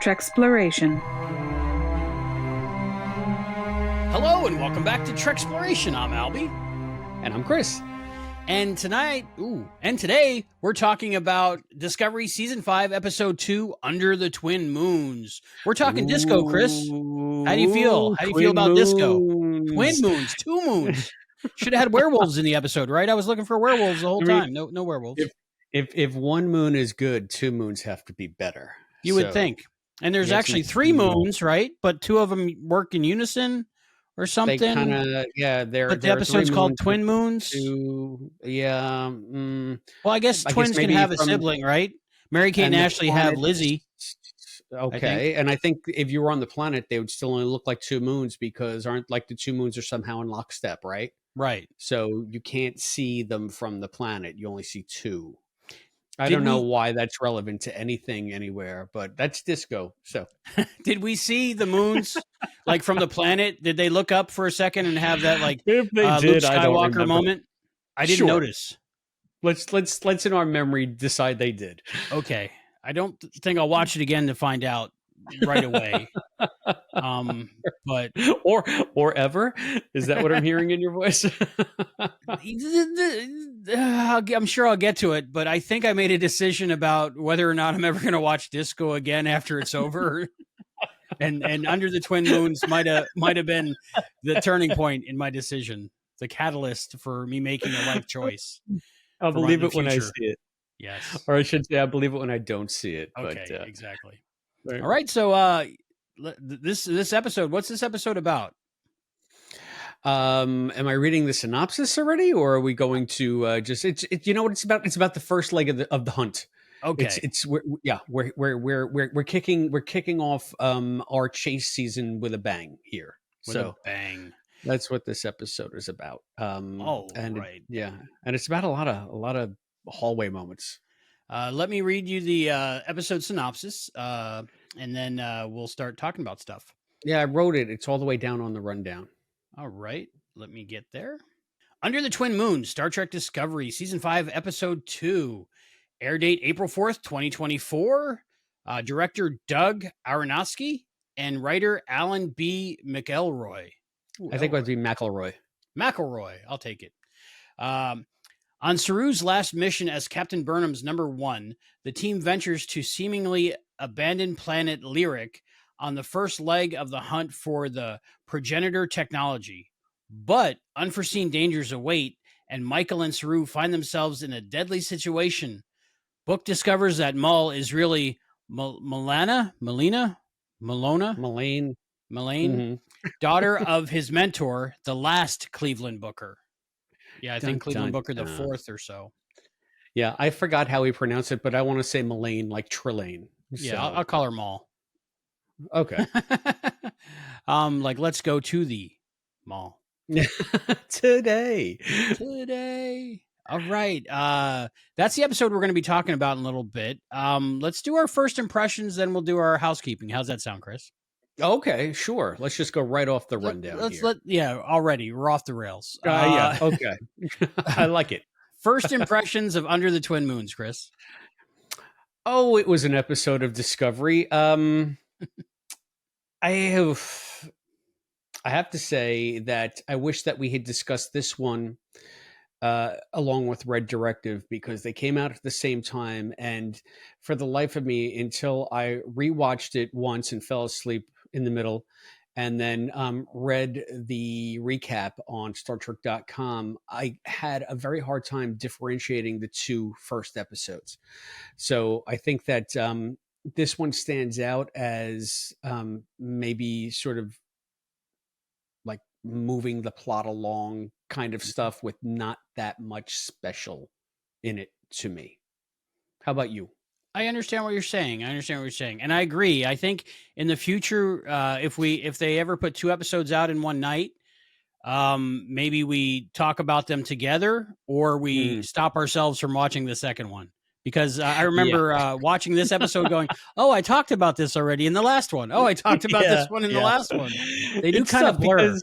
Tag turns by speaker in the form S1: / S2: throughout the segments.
S1: Treksploration.
S2: Hello and welcome back to Treksploration. I'm Albie.
S3: And I'm Chris.
S2: And today we're talking about Discovery Season 5, Episode 2, Under the Twin Moons. We're talking disco, Chris. How do you feel? How do you feel about disco? Twin moons, 2 moons. Should have had werewolves in the episode, right? I was looking for werewolves the whole time. No werewolves.
S3: If 1 moon is good, 2 moons have to be better.
S2: You would think. And there's actually 3 moons, right? But 2 of them work in unison or something. They
S3: kind of,
S2: But the episode's called Twin Moons. Well, I guess twins can have a sibling, right? Mary Kate and Ashley have Lizzie.
S3: Okay, and I think if you were on the planet, they would still only look like 2 moons because aren't like the 2 moons are somehow in lockstep, right?
S2: Right.
S3: So you can't see them from the planet. You only see 2. I don't know why that's relevant to anything anywhere, but that's disco. So
S2: did we see the moons like from the planet? Did they look up for a second and have that like Luke Skywalker moment? I didn't notice.
S3: Let's in our memory decide they did.
S2: Okay. I don't think I'll watch it again to find out right away. But
S3: or ever, is that what I'm hearing in your voice?
S2: I'm sure I'll get to it, but I think I made a decision about whether or not I'm ever going to watch disco again after it's over. and Under the Twin Moons might have been the turning point in my decision, the catalyst for me making a life choice.
S3: I'll believe it when I see it.
S2: Yes.
S3: Or I should say I believe it when I don't see it.
S2: Okay,
S3: but,
S2: exactly.
S3: Right.
S2: All right, so this episode, what's this episode about?
S3: Am I reading the synopsis already, or are we going to just you know what it's about? It's about the first leg of the hunt.
S2: Okay,
S3: we're kicking off our chase season with a bang here.
S2: With a bang.
S3: That's what this episode is about.
S2: Right.
S3: And it's about a lot of hallway moments.
S2: Let me read you the episode synopsis, and then we'll start talking about stuff.
S3: Yeah, I wrote it. It's all the way down on the rundown.
S2: All right, let me get there. Under the Twin Moons, Star Trek Discovery, Season 5, Episode 2. Air date April 4th, 2024. Director Doug Aronofsky and writer Alan B. McElroy.
S3: I think it would be McElroy.
S2: McElroy, I'll take it. On Saru's last mission as Captain Burnham's number 1, the team ventures to seemingly abandoned planet Lyric on the first leg of the hunt for the progenitor technology. But unforeseen dangers await, and Michael and Saru find themselves in a deadly situation. Book discovers that Mull is really Melina, daughter of his mentor, the last Cleveland Booker. Yeah, I think Cleveland Booker the 4th or so.
S3: Yeah, I forgot how he pronounced it, but I want to say Mullane, like Trelane.
S2: Yeah, so. I'll call her Mull.
S3: Okay.
S2: Like, let's go to the mall.
S3: Today.
S2: All right. That's the episode we're going to be talking about in a little bit. Let's do our first impressions, then we'll do our housekeeping. How's that sound, Chris?
S3: Okay, sure. Let's just go right off the rundown.
S2: Already we're off the rails.
S3: Okay. I like it.
S2: First impressions of Under the Twin Moons, Chris.
S3: Oh, it was an episode of Discovery. I have to say that I wish that we had discussed this one along with Red Directive, because they came out at the same time, and for the life of me, until I rewatched it once and fell asleep in the middle, and then read the recap on StarTrek.com, I had a very hard time differentiating the 2 first episodes. So I think that this one stands out as maybe sort of like moving the plot along kind of stuff with not that much special in it to me. How about you?
S2: I understand what you're saying. And I agree. I think in the future, if they ever put 2 episodes out in one night, maybe we talk about them together, or we stop ourselves from watching the second one. Because I remember watching this episode going, oh, I talked about this already in the last one. Oh, I talked about this one in the last one. They do kind of blur.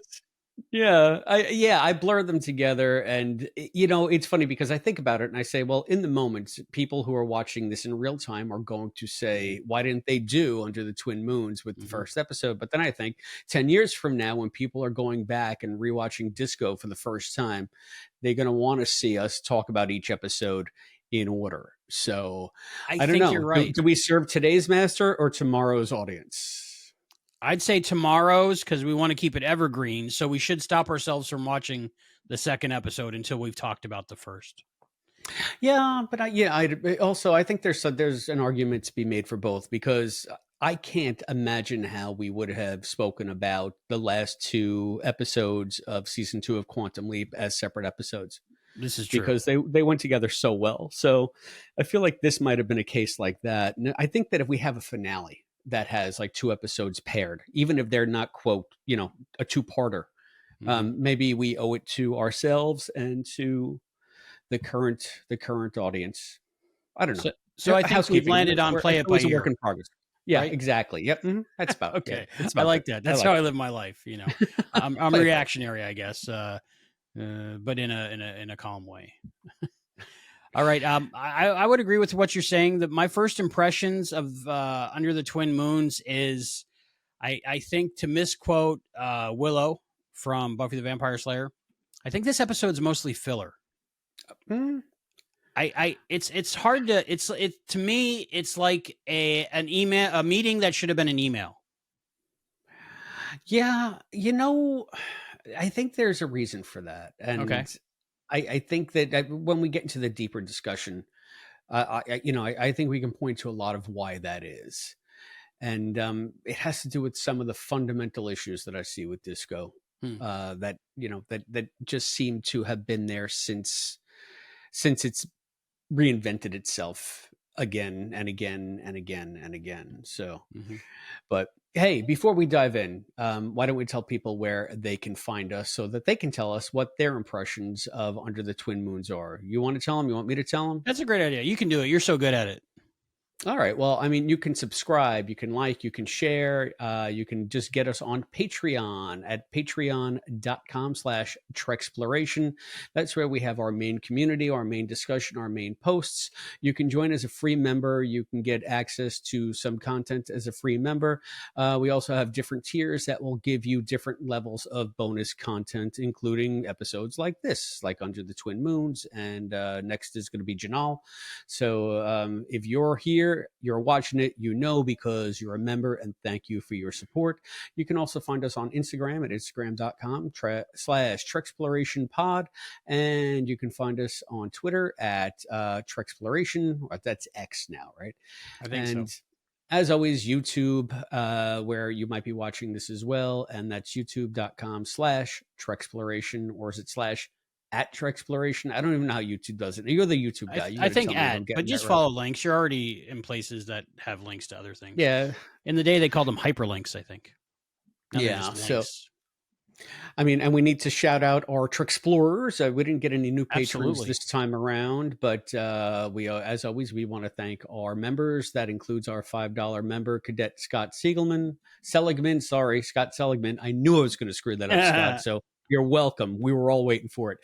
S3: Yeah, I blur them together, and it's funny because I think about it and I say, well, in the moment, people who are watching this in real time are going to say, why didn't they do Under the Twin Moons with the
S2: Mm-hmm.
S3: first episode? But then I think 10 years from now, when people are going back and rewatching Disco for the first time, they're going to want to see us talk about each episode in order. So
S2: I
S3: I don't
S2: think you're
S3: know.
S2: right.
S3: Do we serve today's master or tomorrow's audience?
S2: I'd say tomorrow's, because we want to keep it evergreen. So we should stop ourselves from watching the second episode until we've talked about the first.
S3: Yeah, but I think there's an argument to be made for both, because I can't imagine how we would have spoken about the last two episodes of season 2 of Quantum Leap as separate episodes,
S2: This is true.
S3: because they went together so well. So I feel like this might have been a case like that. And I think that if we have a finale that has like two episodes paired, even if they're not, quote, a two-parter,
S2: Mhm.
S3: maybe we owe it to ourselves and to the current audience. I don't know.
S2: So I think we've
S3: Housekeeping.
S2: landed on play
S3: It's
S2: it by
S3: always a work
S2: ear,
S3: in progress. Yeah,
S2: right?
S3: exactly. Yep. That's about, yeah,
S2: Okay,
S3: it's
S2: I
S3: about
S2: like
S3: good.
S2: that.
S3: I
S2: That's
S3: like
S2: how I
S3: it.
S2: live my life. I'm
S3: Play it by
S2: reactionary, I guess, but in a calm way. All right. I would agree with what you're saying. That my first impressions of Under the Twin Moons is, I think, to misquote Willow from Buffy the Vampire Slayer, I think this episode's mostly filler.
S3: Mm,
S2: It's hard to to me it's like a meeting that should have been an email.
S3: yeah, I think there's a reason for that,
S2: Okay.
S3: and I think that when we get into the deeper discussion, I think we can point to a lot of why that is, and it has to do with some of the fundamental issues that I see with Disco,
S2: Hmm.
S3: that just seem to have been there since it's reinvented itself again and again and again and again. So,
S2: Mm-hmm.
S3: but hey, before we dive in, why don't we tell people where they can find us so that they can tell us what their impressions of Under the Twin Moons are? You want to tell them? You want me to tell them?
S2: That's a great idea. You can do it. You're so good at it.
S3: All right. Well, I mean, you can subscribe, you can like, you can share, you can just get us on Patreon at patreon.com/Treksploration. That's where we have our main community, our main discussion, our main posts. You can join as a free member. You can get access to some content as a free member. We also have different tiers that will give you different levels of bonus content, including episodes like this, like Under the Twin Moons. And next is going to be Janal. So if you're here, you're watching it, because you're a member, and thank you for your support. You can also find us on Instagram at instagram.com/Treksploration pod, and you can find us on Twitter at Treksploration. That's X now, right?
S2: I think
S3: And
S2: so.
S3: as always, YouTube, where you might be watching this as well, and that's youtube.com/Treksploration, or is it /@Treksploration? I don't even know how YouTube does it. You're the YouTube guy. You
S2: I
S3: got to
S2: think
S3: tell me if I'm
S2: but
S3: getting that
S2: just
S3: right.
S2: follow links. You're already in places that have links to other things.
S3: Yeah.
S2: In the day, they called them hyperlinks, I think. Now they're
S3: Yeah.
S2: just
S3: So,
S2: links.
S3: I mean, and we need to shout out our Treksplorers. We didn't get any new patrons
S2: Absolutely.
S3: this time around, but as always, we want to thank our members. That includes our $5 member, Cadet Scott Seligman. Sorry, Scott Seligman. I knew I was going to screw that up, Scott. So you're welcome. We were all waiting for it.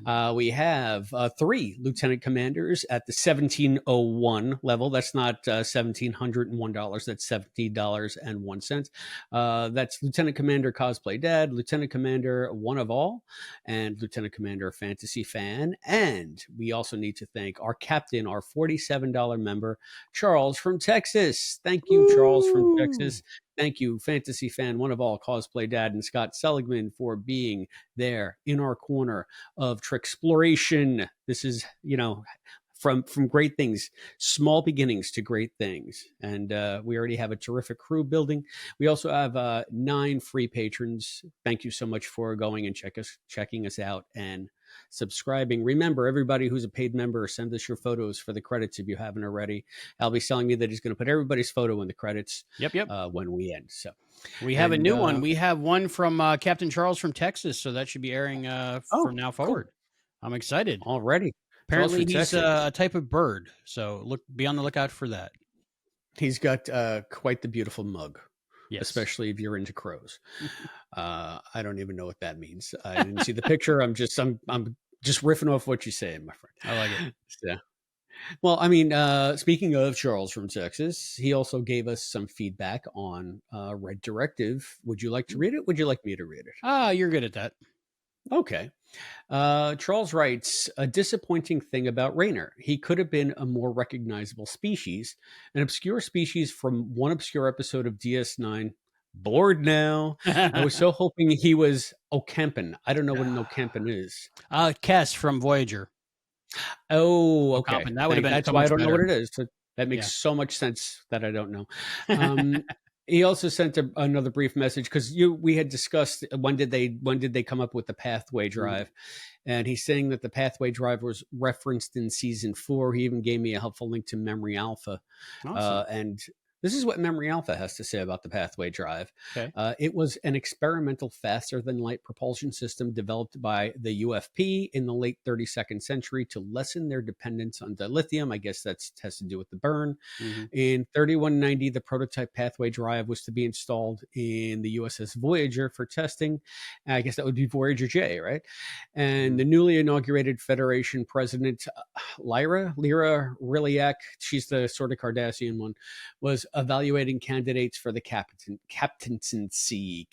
S2: Mhm.
S3: We have 3 lieutenant commanders at the 1701 level. That's not $1,701. That's $70.01. That's Lieutenant Commander Cosplay Dad, Lieutenant Commander One of All, and Lieutenant Commander Fantasy Fan. And we also need to thank our captain, our $47 member, Charles from Texas. Thank you, Charles from Texas. Thank you, Fantasy Fan, One of All, Cosplay Dad, and Scott Seligman for being there in our corner of Treksploration. This is, from great things, small beginnings to great things. And we already have a terrific crew building. We also have 9 free patrons. Thank you so much for going and checking us out and subscribing. Remember, everybody who's a paid member, send us your photos for the credits if you haven't already. Albie's telling me that he's going to put everybody's photo in the credits.
S2: Yep.
S3: When we end. So
S2: we have a new one. We have one from Captain Charles from Texas, so that should be airing from now forward.
S3: Cool.
S2: I'm excited.
S3: Already.
S2: Apparently, he's a type of bird, so be on the lookout for that.
S3: He's got quite the beautiful mug.
S2: Yes.
S3: especially if you're into crows. I don't even know what that means. I didn't see the picture. I'm just riffing off what you say, my friend.
S2: I like it.
S3: So, well, I mean, speaking of Charles from Texas, he also gave us some feedback on Red Directive. Would you like to read it? Would you like me to read it?
S2: Ah, you're good at that.
S3: Okay. Charles writes, a disappointing thing about Rayner. He could have been a more recognizable species, an obscure species from one obscure episode of DS9. Bored now. I was so hoping he was Okempen. I don't know what an Okempen is.
S2: Kess from Voyager.
S3: Oh, okay.
S2: Okampen. That would have been
S3: That's
S2: so
S3: why I
S2: much
S3: don't know
S2: better.
S3: what it is. So that makes so much sense that I don't know. He also sent another brief message because we had discussed when did they come up with the pathway drive, and he's saying that the pathway drive was referenced in season 4. He even gave me a helpful link to Memory Alpha,
S2: Awesome.
S3: and this is what Memory Alpha has to say about the pathway drive.
S2: Okay.
S3: It was an experimental faster than light propulsion system developed by the UFP in the late 32nd century to lessen their dependence on dilithium. I guess that has to do with the burn. In 3190, the prototype pathway drive was to be installed in the USS Voyager for testing. I guess that would be Voyager J, right? And the newly inaugurated Federation president, Lyra Riliak, she's the sort of Cardassian one, was evaluating candidates for the captaincy.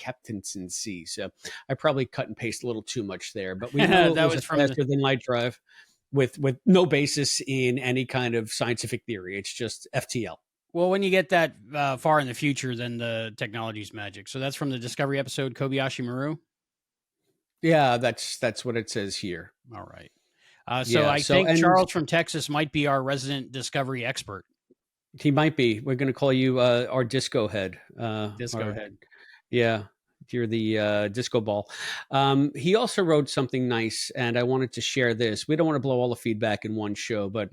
S3: So I probably cut and paste a little too much there, but we know that was a faster than light drive with no basis in any kind of scientific theory. It's just FTL.
S2: Well, when you get that far in the future, then the technology's magic. So that's from the Discovery episode Kobayashi Maru.
S3: Yeah, that's what it says here.
S2: All right. So I think Charles from Texas might be our resident Discovery expert.
S3: He might be. We're going to call you our disco head.
S2: Head.
S3: Yeah, you're the disco ball. He also wrote something nice, and I wanted to share this. We don't want to blow all the feedback in one show, but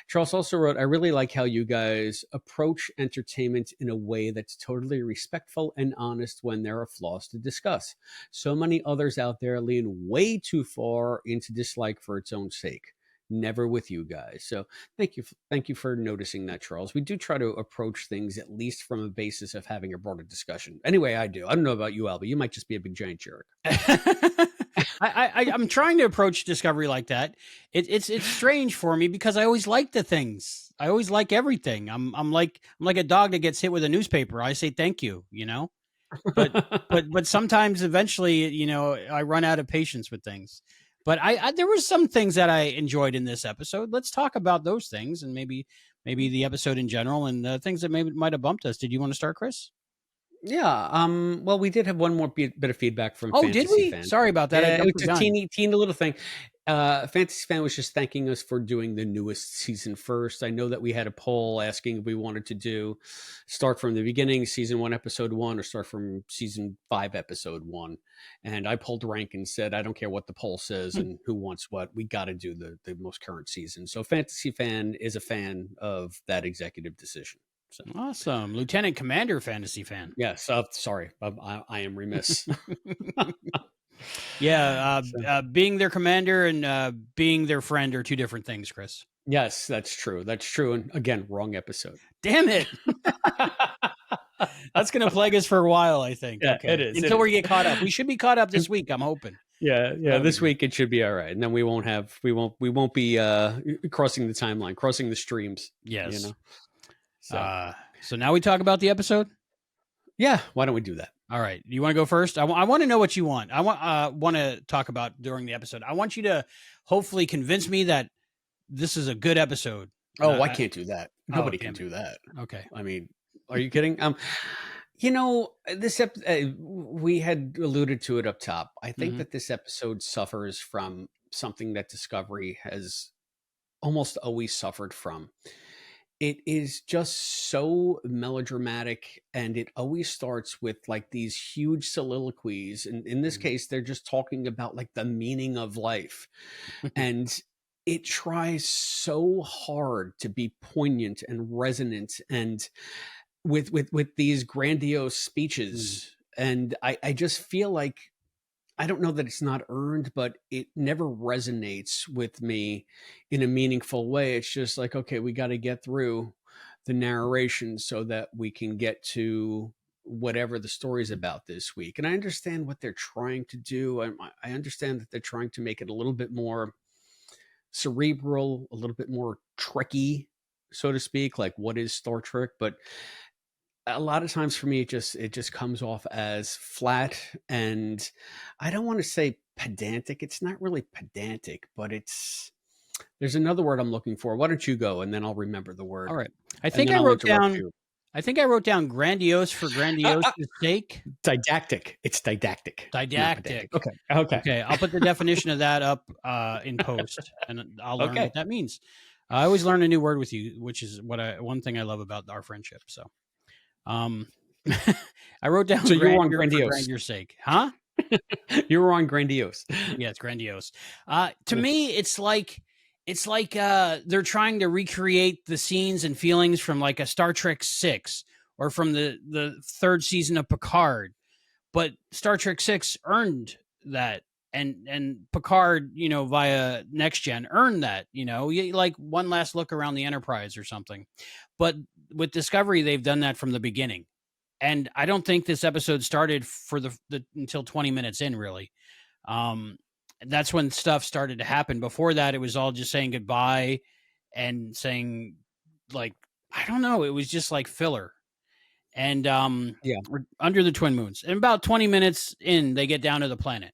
S3: Charles also wrote, I really like how you guys approach entertainment in a way that's totally respectful and honest when there are flaws to discuss. So many others out there lean way too far into dislike for its own sake. Never with you guys. So thank you for noticing that, Charles. We do try to approach things at least from a basis of having a broader discussion. Anyway, I do. I don't know about you, Albie. You might just be a big giant jerk.
S2: I'm trying to approach Discovery like that. It's strange for me because I always like the things. I always like everything. I'm like a dog that gets hit with a newspaper. I say thank you, but sometimes eventually, I run out of patience with things. But I there were some things that I enjoyed in this episode. Let's talk about those things and maybe the episode in general and the things that might have bumped us. Did you want to start, Chris?
S3: Yeah. Well, we did have one more bit of feedback from
S2: Fantasy
S3: did we?
S2: Fan. Sorry about that.
S3: It was a teeny little thing. Fantasy Fan was just thanking us for doing the newest season first. I know that we had a poll asking if we wanted to start from the beginning, season 1, episode 1, or start from season 5, episode 1. And I pulled rank and said, I don't care what the poll says and who wants what. We got to do the most current season. So Fantasy Fan is a fan of that executive decision. So.
S2: Awesome. Lieutenant Commander Fantasy Fan.
S3: Yes. Sorry. I am remiss.
S2: Yeah. Being their commander and being their friend are two different things, Chris.
S3: Yes, that's true. That's true. And again, wrong episode.
S2: Damn it. That's going to plague us for a while, I think.
S3: Yeah, okay. It is.
S2: Until we get caught up. We should be caught up this week, I'm hoping.
S3: Yeah. This week it should be all right. And then we won't be crossing the timeline, crossing the streams.
S2: Yes. So now we talk about the episode?
S3: Yeah, why don't we do that?
S2: All right. You want to go first? I want to know what you want. I want to talk about during the episode. I want you to hopefully convince me that this is a good episode.
S3: Oh, I can't do that. Nobody can do that.
S2: Okay.
S3: I mean, are you kidding? This we had alluded to it up top. I think that this episode suffers from something that Discovery has almost always suffered from. It is just so melodramatic, and it always starts with like these huge soliloquies. And in this case, they're just talking about like the meaning of life. And it tries so hard to be poignant and resonant and with these grandiose speeches. And I just feel like, I don't know that it's not earned, but it never resonates with me in a meaningful way. It's just like, okay, we got to get through the narration so that we can get to whatever the story's about this week. And I understand what they're trying to do. I understand that they're trying to make it a little bit more cerebral, a little bit more Trekky, so to speak, like what is Star Trek. But a lot of times for me, it just comes off as flat, and I don't want to say pedantic. It's not really pedantic, but there's another word I'm looking for. Why don't you go, and then I'll remember the word.
S2: All right.
S3: And then I'll interrupt you.
S2: I think I wrote down grandiose for grandiose's sake.
S3: Didactic. It's didactic.
S2: Didactic.
S3: Okay.
S2: I'll put the definition of that up in post, and I'll learn
S3: Okay.
S2: what that means. I always learn a new word with you, which is one thing I love about our friendship. So, I wrote down.
S3: So you were on
S2: for
S3: grandiose.
S2: grandiose sake, huh?
S3: You were on grandiose.
S2: Yeah, it's grandiose. To me, it's like they're trying to recreate the scenes and feelings from like a Star Trek 6 or from the third season of Picard. But Star Trek 6 earned that, and Picard, via Next Gen earned that, like one last look around the Enterprise or something. But with Discovery, they've done that from the beginning. And I don't think this episode started for the until 20 minutes in, really. That's when stuff started to happen. Before that, it was all just saying goodbye and saying, like, I don't know. It was just like filler. And we're under the Twin Moons. And about 20 minutes in, they get down to the planet.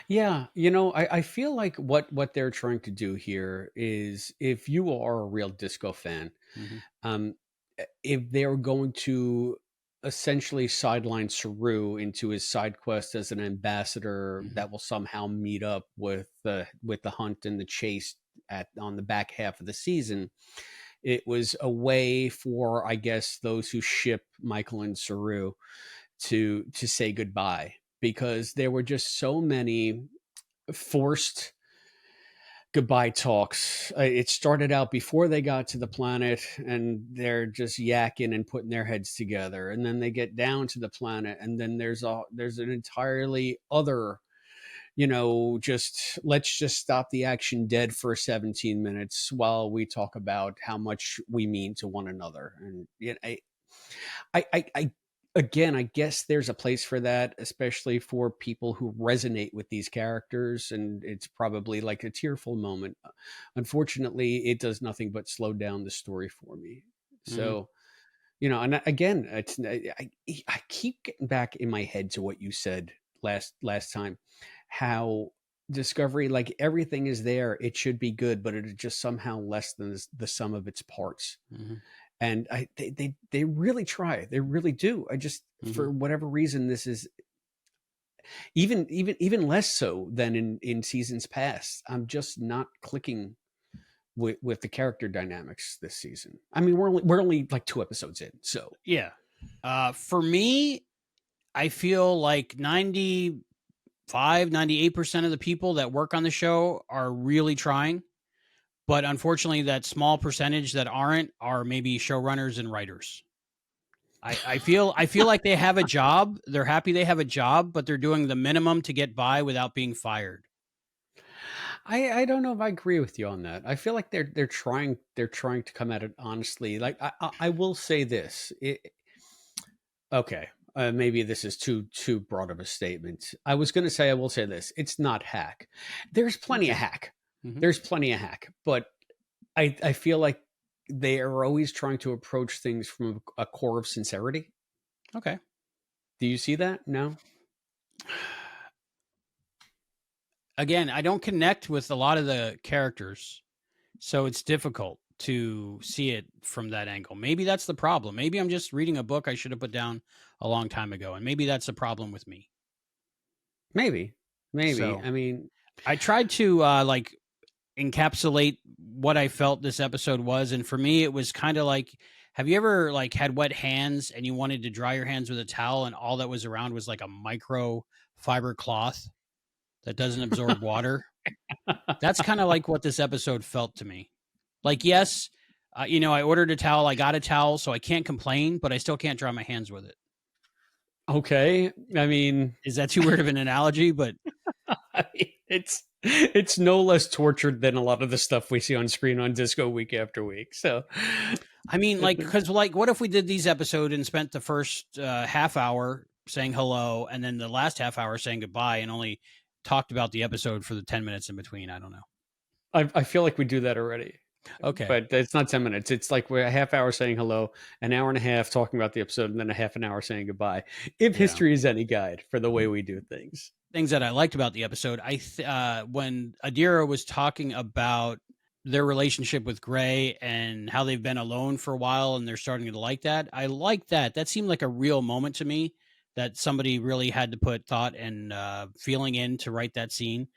S3: Yeah, I feel like what they're trying to do here is, if you are a real disco fan, if they're going to essentially sideline Saru into his side quest as an ambassador that will somehow meet up with the hunt and the chase on the back half of the season, it was a way for, I guess, those who ship Michael and Saru to say goodbye, because there were just so many forced goodbye talks. It started out before they got to the planet, and they're just yakking and putting their heads together, and then they get down to the planet, and then there's an entirely other, let's just stop the action dead for 17 minutes while we talk about how much we mean to one another. And I again, I guess there's a place for that, especially for people who resonate with these characters, and it's probably like a tearful moment. Unfortunately, it does nothing but slow down the story for me. So, and again, I keep getting back in my head to what you said last time, how Discovery, like, everything is there, it should be good, but it is just somehow less than the sum of its parts. And they really try. They really do. I just, for whatever reason, this is even less so than in seasons past. I'm just not clicking with the character dynamics this season. I mean, we're only like 2 episodes in, so
S2: yeah. For me, I feel like 98% of the people that work on the show are really trying. But unfortunately, that small percentage that aren't are maybe showrunners and writers. I feel like they have a job. They're happy they have a job, but they're doing the minimum to get by without being fired.
S3: I don't know if I agree with you on that. I feel like they're trying to come at it honestly. Like, I will say this. Okay, maybe this is too broad of a statement. I was going to say, I will say this. It's not hack. There's plenty of hack. There's plenty of hack, but I feel like they are always trying to approach things from a core of sincerity.
S2: Okay.
S3: Do you see that? No?
S2: Again, I don't connect with a lot of the characters, so it's difficult to see it from that angle. Maybe that's the problem. Maybe I'm just reading a book I should have put down a long time ago, and maybe that's a problem with me.
S3: Maybe.
S2: So,
S3: I mean,
S2: I tried to encapsulate what I felt this episode was, and for me, it was kind of like, have you ever like had wet hands and you wanted to dry your hands with a towel, and all that was around was like a micro fiber cloth that doesn't absorb water? That's kind of like what this episode felt to me. Like, yes, I ordered a towel, I got a towel, so I can't complain, but I still can't dry my hands with it.
S3: Okay. I mean,
S2: is that too weird of an analogy? But
S3: it's no less tortured than a lot of the stuff we see on screen on Disco week after week. So
S2: I mean,
S3: It-
S2: like, because like, what if we did these episodes and spent the first half hour saying hello, and then the last half hour saying goodbye, and only talked about the episode for the 10 minutes in between? I don't know.
S3: I feel like we do that already,
S2: Okay,
S3: but it's not 10 minutes. It's like we're a half hour saying hello, an hour and a half talking about the episode, and then a half an hour saying goodbye. If
S2: yeah.
S3: history is any guide for the way we do things.
S2: Things that I liked about the episode, when Adira was talking about their relationship with Gray and how they've been alone for a while and they're starting to like that. I like that. That seemed like a real moment to me that somebody really had to put thought and feeling in to write that scene.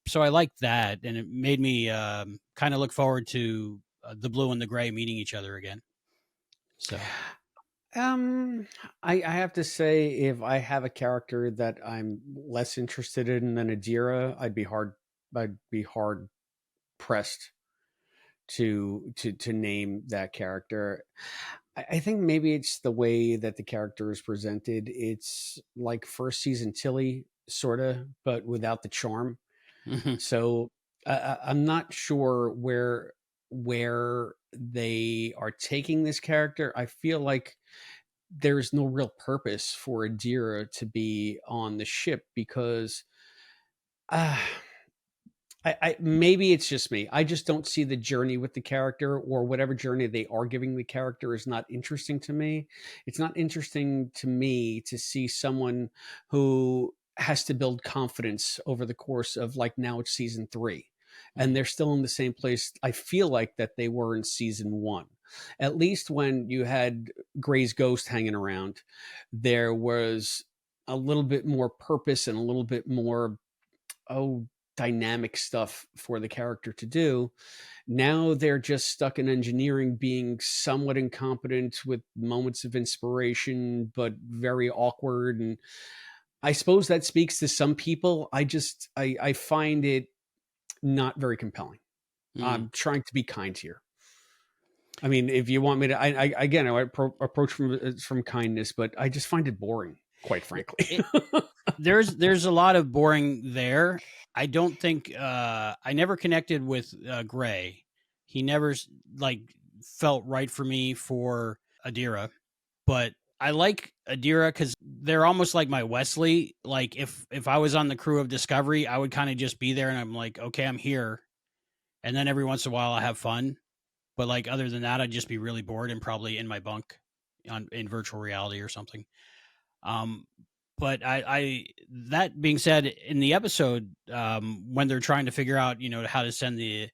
S2: So I liked that, and it made me kind of look forward to the blue and the gray meeting each other again. So
S3: Um, I have to say, if I have a character that I'm less interested in than Adira, I'd be hard pressed to name that character. I think maybe it's the way that the character is presented. It's like first season Tilly, sorta, but without the charm. So I'm not sure where they are taking this character. I feel like there's no real purpose for Adira to be on the ship because uh, I maybe it's just me. I just don't see the journey with the character, or whatever journey they are giving the character is not interesting to me. It's not interesting to me to see someone who has to build confidence over the course of, like, now it's season 3 and they're still in the same place I feel like that they were in season 1. At least when you had Gray's ghost hanging around, there was a little bit more purpose and a little bit more, oh, dynamic stuff for the character to do. Now they're just stuck in engineering, being somewhat incompetent with moments of inspiration, but very awkward. And I suppose that speaks to some people. I find it not very compelling.
S2: mm.
S3: I'm trying to be kind here. I mean, if you want me to, again, I approach from kindness, but I just find it boring, quite frankly.
S2: it, there's a lot of boring there. I don't think I never connected with Gray. He never like felt right for me for Adira, but I like Adira because they're almost like my Wesley. Like if I was on the crew of Discovery, I would kind of just be there and I'm like, okay, I'm here, and then every once in a while I have fun. But like other than that, I'd just be really bored and probably in my bunk in virtual reality or something. Um, but I that being said, in the episode, when they're trying to figure out, how to send the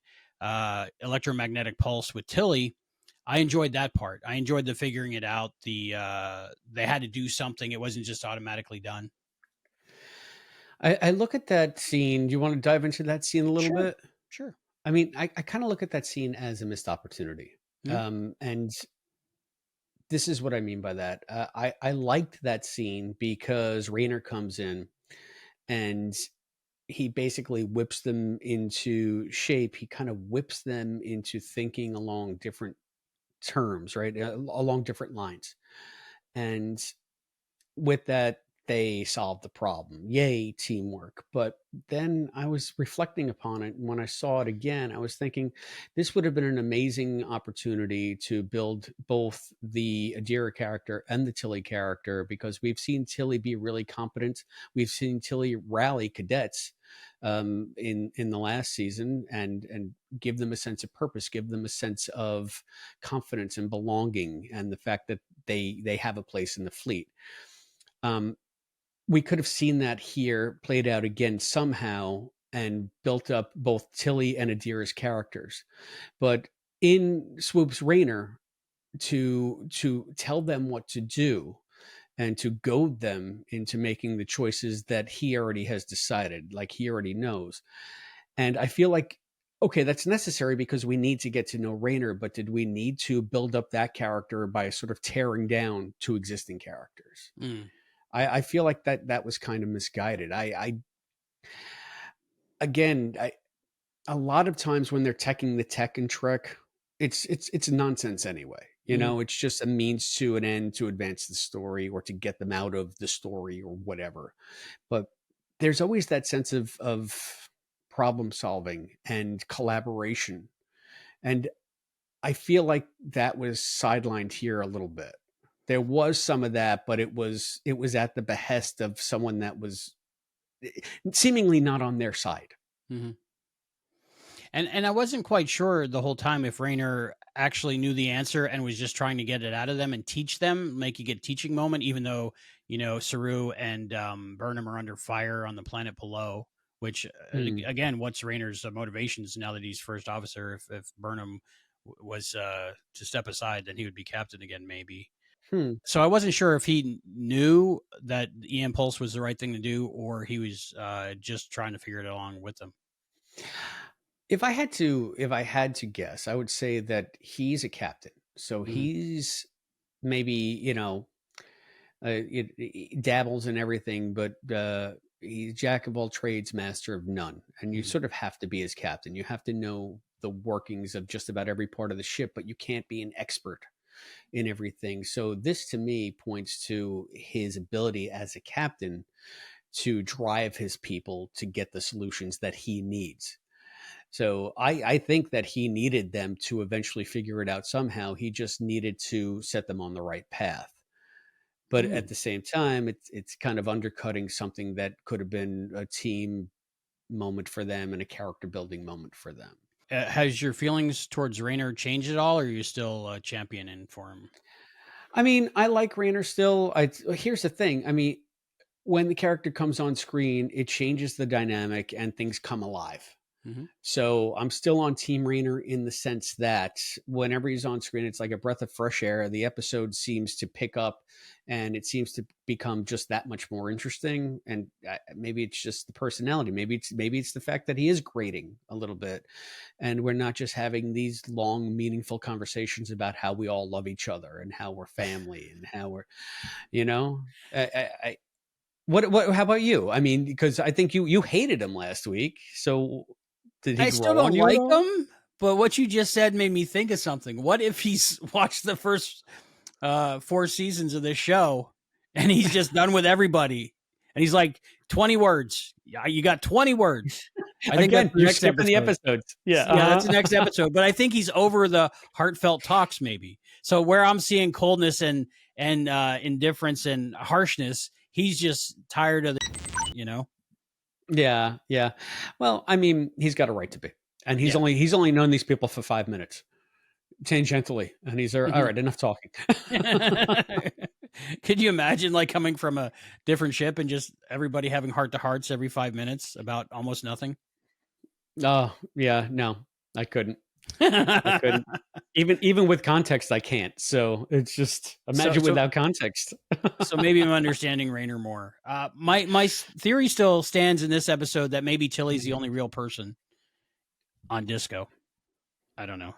S2: electromagnetic pulse with Tilly, I enjoyed that part. I enjoyed the figuring it out. They had to do something; it wasn't just automatically done.
S3: I look at that scene. Do you want to dive into that scene a little
S2: Sure,
S3: bit?
S2: sure.
S3: I mean, I kind of look at that scene as a missed opportunity.
S2: Mm-hmm.
S3: And this is what I mean by that. I liked that scene because Rayner comes in and he basically whips them into shape. He kind of whips them into thinking along different terms, right? Along different lines. And with that, they solved the problem. Yay, teamwork. But then I was reflecting upon it. And when I saw it again, I was thinking this would have been an amazing opportunity to build both the Adira character and the Tilly character, because we've seen Tilly be really competent. We've seen Tilly rally cadets in the last season and give them a sense of purpose, give them a sense of confidence and belonging, and the fact that they have a place in the fleet. Um, we could have seen that here played out again somehow and built up both Tilly and Adira's characters. But in swoops Rayner to tell them what to do and to goad them into making the choices that he already has decided, like he already knows. And I feel like, okay, that's necessary because we need to get to know Rayner, but did we need to build up that character by sort of tearing down two existing characters?
S2: Mm.
S3: I feel like that was kind of misguided. Again, a lot of times when they're teching the tech in Trek, it's nonsense anyway.
S2: Mm.
S3: It's just a means to an end to advance the story or to get them out of the story or whatever. But there's always that sense of problem solving and collaboration. And I feel like that was sidelined here a little bit. There was some of that, but it was at the behest of someone that was seemingly not on their side.
S2: Mm-hmm. And I wasn't quite sure the whole time if Rayner actually knew the answer and was just trying to get it out of them and teach them, make you get a teaching moment, even though, Saru and Burnham are under fire on the planet below, which again, what's Rayner's motivations now that he's first officer? If Burnham was to step aside, then he would be captain again, maybe. So I wasn't sure if he knew that the impulse was the right thing to do, or he was just trying to figure it along with them.
S3: If I had to guess, I would say that he's a captain. So he's maybe, he dabbles in everything, but he's jack of all trades, master of none. And you sort of have to be his captain. You have to know the workings of just about every part of the ship, but you can't be an expert in everything. So this to me points to his ability as a captain to drive his people to get the solutions that he needs. So I think that he needed them to eventually figure it out somehow. He just needed to set them on the right path. But at the same time, it's kind of undercutting something that could have been a team moment for them and a character building moment for them.
S2: Has your feelings towards Rayner changed at all, or are you still championing for him?
S3: I mean, I like Rayner still. Here's the thing. I mean, when the character comes on screen, it changes the dynamic and things come alive. So I'm still on Team Rayner in the sense that whenever he's on screen, it's like a breath of fresh air. The episode seems to pick up and it seems to become just that much more interesting. And maybe it's just the personality. Maybe it's the fact that he is grating a little bit and we're not just having these long, meaningful conversations about how we all love each other and how we're family and how we're, what, how about you? I mean, because I think you hated him last week. So did he
S2: I still don't like him, but what you just said made me think of something. What if he's watched the first 4 seasons of this show and he's just done with everybody? And he's like, 20 words. Yeah, you got 20 words. I think
S3: Again,
S2: that's the
S3: you're
S2: next
S3: skipping
S2: episode.
S3: the episodes. Yeah,
S2: that's the next episode. But I think he's over the heartfelt talks, maybe. So where I'm seeing coldness and indifference and harshness, he's just tired of the,
S3: Yeah. Well, I mean, he's got a right to be, and he's only known these people for 5 minutes, tangentially, and he's all right. Enough talking.
S2: Could you imagine like coming from a different ship and just everybody having heart to hearts every 5 minutes about almost nothing?
S3: Oh yeah, no, I couldn't. I couldn't. Even with context, I can't. So it's just imagine without context.
S2: So maybe I'm understanding Rayner more. My theory still stands in this episode that maybe Tilly's the only real person on Disco. I don't know.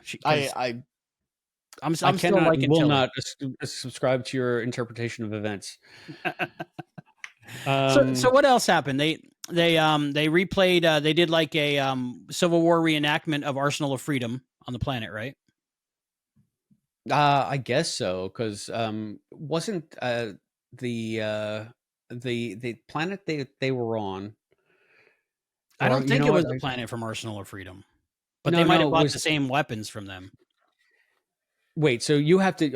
S2: I'm still liking
S3: will
S2: Tilly.
S3: not subscribe to your interpretation of events.
S2: So what else happened? They replayed. They did like a Civil War reenactment of Arsenal of Freedom on the planet, right?
S3: I guess so, because wasn't the planet they were on?
S2: I don't think it was the planet from Arsenal of Freedom, but they might have bought the same weapons from them.
S3: Wait, so you have to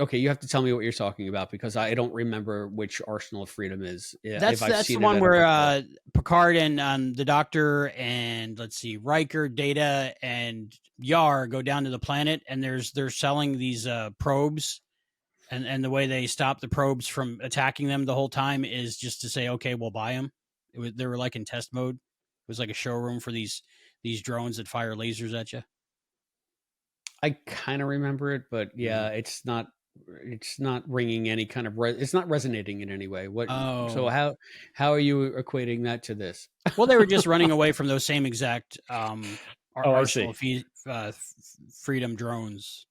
S3: tell me what you're talking about, because I don't remember which Arsenal of Freedom is.
S2: That's the one where Picard and the Doctor and let's see, Riker, Data, and Yar go down to the planet, and they're selling these probes, and the way they stop the probes from attacking them the whole time is just to say, okay, we'll buy them. They were like in test mode. It was like a showroom for these drones that fire lasers at you.
S3: I kind of remember it, but yeah, it's not ringing any kind of it's not resonating in any way. So how are you equating that to this?
S2: Well, they were just running away from those same exact Arsenal Freedom drones.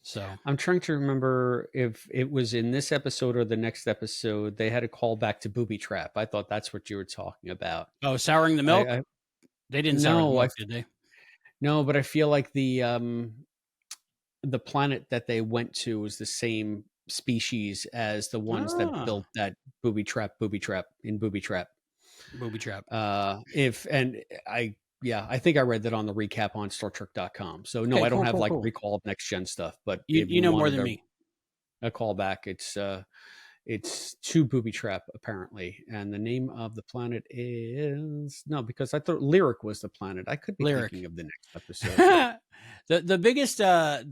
S2: So
S3: I'm trying to remember if it was in this episode or the next episode. They had a callback to Booby Trap. I thought that's what you were talking about.
S2: Oh, souring the milk? They didn't sour the milk, did they?
S3: No, but I feel like the planet that they went to was the same species as the ones that built that Booby Trap in Booby Trap.
S2: Booby Trap.
S3: Yeah, I think I read that on the recap on StarTrek.com. So no,
S2: Okay,
S3: I don't
S2: cool,
S3: have
S2: cool,
S3: like
S2: cool.
S3: recall of next gen stuff, but
S2: You
S3: if
S2: you
S3: we
S2: know more
S3: wanted
S2: than me.
S3: a callback, it's to Booby Trap apparently, and the name of the planet is no, because I thought Lyric was the planet. I could be thinking
S2: Lyric.
S3: of the next episode, but
S2: The biggest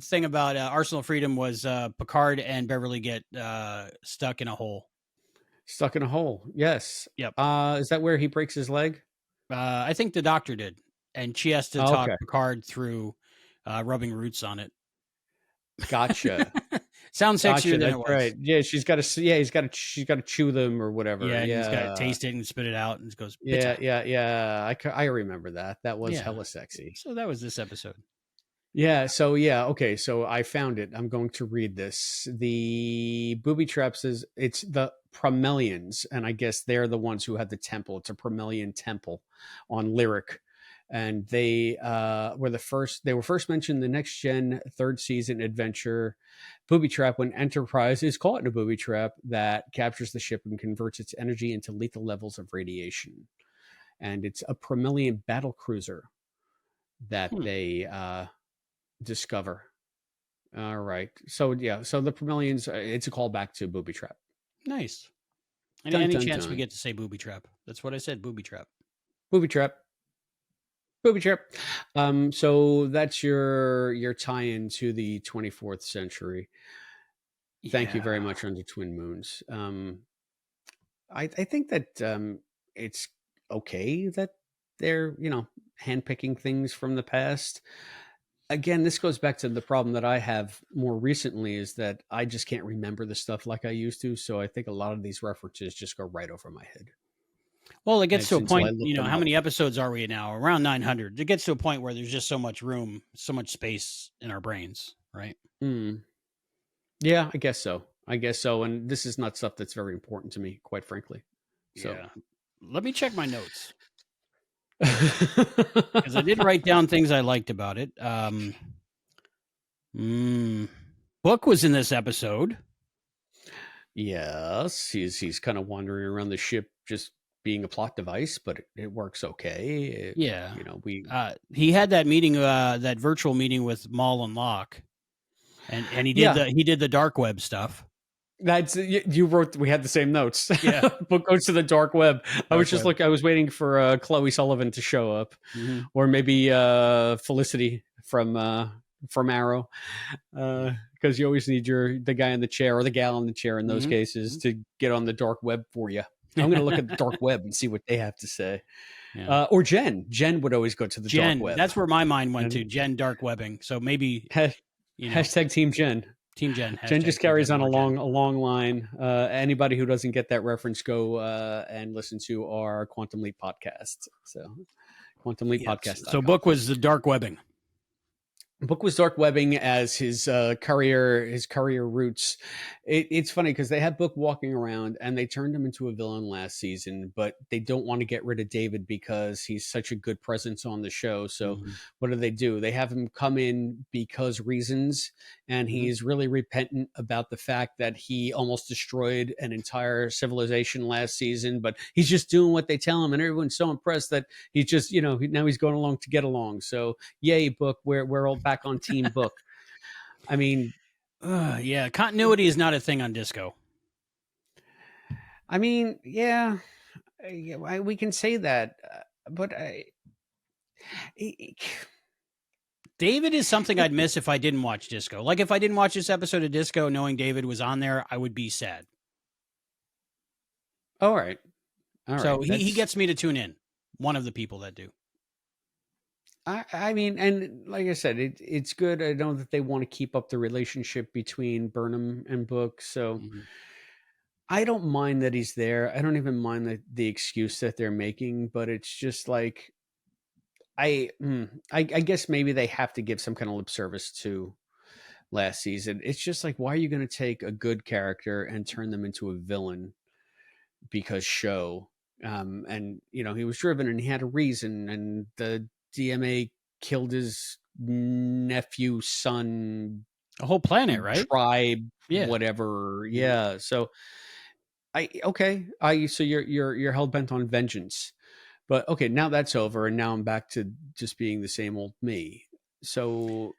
S2: thing about Arsenal of Freedom was Picard and Beverly get stuck in a hole.
S3: stuck in a hole. Yes.
S2: Yep.
S3: Is that where he breaks his leg?
S2: I think the doctor did, and she has to
S3: Oh,
S2: talk
S3: okay,
S2: Picard through rubbing roots on it.
S3: gotcha.
S2: Sounds
S3: Gotcha.
S2: sexier than
S3: That's
S2: it was.
S3: right. Yeah, she's got to. Yeah, she's got to chew them or whatever.
S2: Yeah, and he's got to
S3: Yeah,
S2: taste it and spit it out, and it goes bitter.
S3: yeah. I remember that. That was
S2: Yeah.
S3: hella sexy.
S2: So that was this episode.
S3: Yeah. So yeah. Okay. So I found it. I'm going to read this. The Booby Trap says it's the Promelians, and I guess they're the ones who had the temple. It's a Promelian temple on Lyric, and they were the first. They were first mentioned in the Next Gen third season adventure Booby Trap, when Enterprise is caught in a booby trap that captures the ship and converts its energy into lethal levels of radiation. And it's a Promelian battle cruiser that they discover. All right. So yeah. So the Promelians, it's a callback to Booby Trap.
S2: Nice.
S3: Dun
S2: Any
S3: dun
S2: chance we
S3: dun.
S2: get to say booby trap? That's what I said. Booby trap.
S3: Booby Trap. Booby Trap. So that's your tie-in to the 24th century. Thank you very
S2: Yeah.
S3: much, Under Twin Moons. I think that it's okay that they're handpicking things from the past. Again, this goes back to the problem that I have more recently is that I just can't remember the stuff like I used to. So I think a lot of these references just go right over my head.
S2: Well, it
S3: And
S2: gets
S3: it's
S2: to a
S3: until I
S2: point,
S3: look them
S2: how
S3: up.
S2: many episodes are we now? Around 900. It gets to a point where there's just so much room, so much space in our brains, right?
S3: Yeah, I guess so. And this is not stuff that's very important to me, quite frankly. So
S2: Yeah. Let me check my notes. Because I did write down things I liked about it. Book was in this episode.
S3: yes, he's kind of wandering around the ship just being a plot device, but it works okay.
S2: Yeah.
S3: We
S2: he had that meeting, that virtual meeting with Maul and Locke. And he did the dark web stuff.
S3: That's you wrote. We had the same notes.
S2: Yeah.
S3: Book goes to the dark web. I was just
S2: web.
S3: I was waiting for Chloe Sullivan to show up, or maybe Felicity from Arrow, because you always need the guy in the chair or the gal in the chair in those cases to get on the dark web for you. I'm going to look at the dark web and see what they have to say. Yeah. Or Jen. Jen would always go to the dark web.
S2: That's where my mind went to. Jen dark webbing. So maybe
S3: hashtag Team Jen.
S2: Team Jen.
S3: Jen just carries on a long line. Anybody who doesn't get that reference, go and listen to our Quantum Leap podcast. So, Quantum Leap podcast.
S2: So, Book was the dark webbing.
S3: Book was dark webbing as his courier roots. It's funny because they had Book walking around and they turned him into a villain last season, but they don't want to get rid of David because he's such a good presence on the show. So what do? They have him come in because reasons, and he's really repentant about the fact that he almost destroyed an entire civilization last season, but he's just doing what they tell him, and everyone's so impressed that he's just, now he's going along to get along. So yay, Book, we're all back on Team Book. I mean,
S2: yeah, continuity is not a thing on Disco.
S3: I mean, yeah, we can say that, but
S2: David is something I'd miss if I didn't watch Disco. Like if I didn't watch this episode of Disco, knowing David was on there, I would be sad.
S3: All right.
S2: So he gets me to tune in. One of the people that do.
S3: I mean, and like I said, it's good. I know that they want to keep up the relationship between Burnham and Book, so I don't mind that he's there. I don't even mind the excuse that they're making, but it's just like I guess maybe they have to give some kind of lip service to last season. It's just like, why are you going to take a good character and turn them into a villain? Because show, and he was driven and he had a reason, and the DMA killed his nephew, son,
S2: a whole planet, right?
S3: Tribe, whatever. So so you're hell bent on vengeance, But okay, now that's over, and now I'm back to just being the same old me. So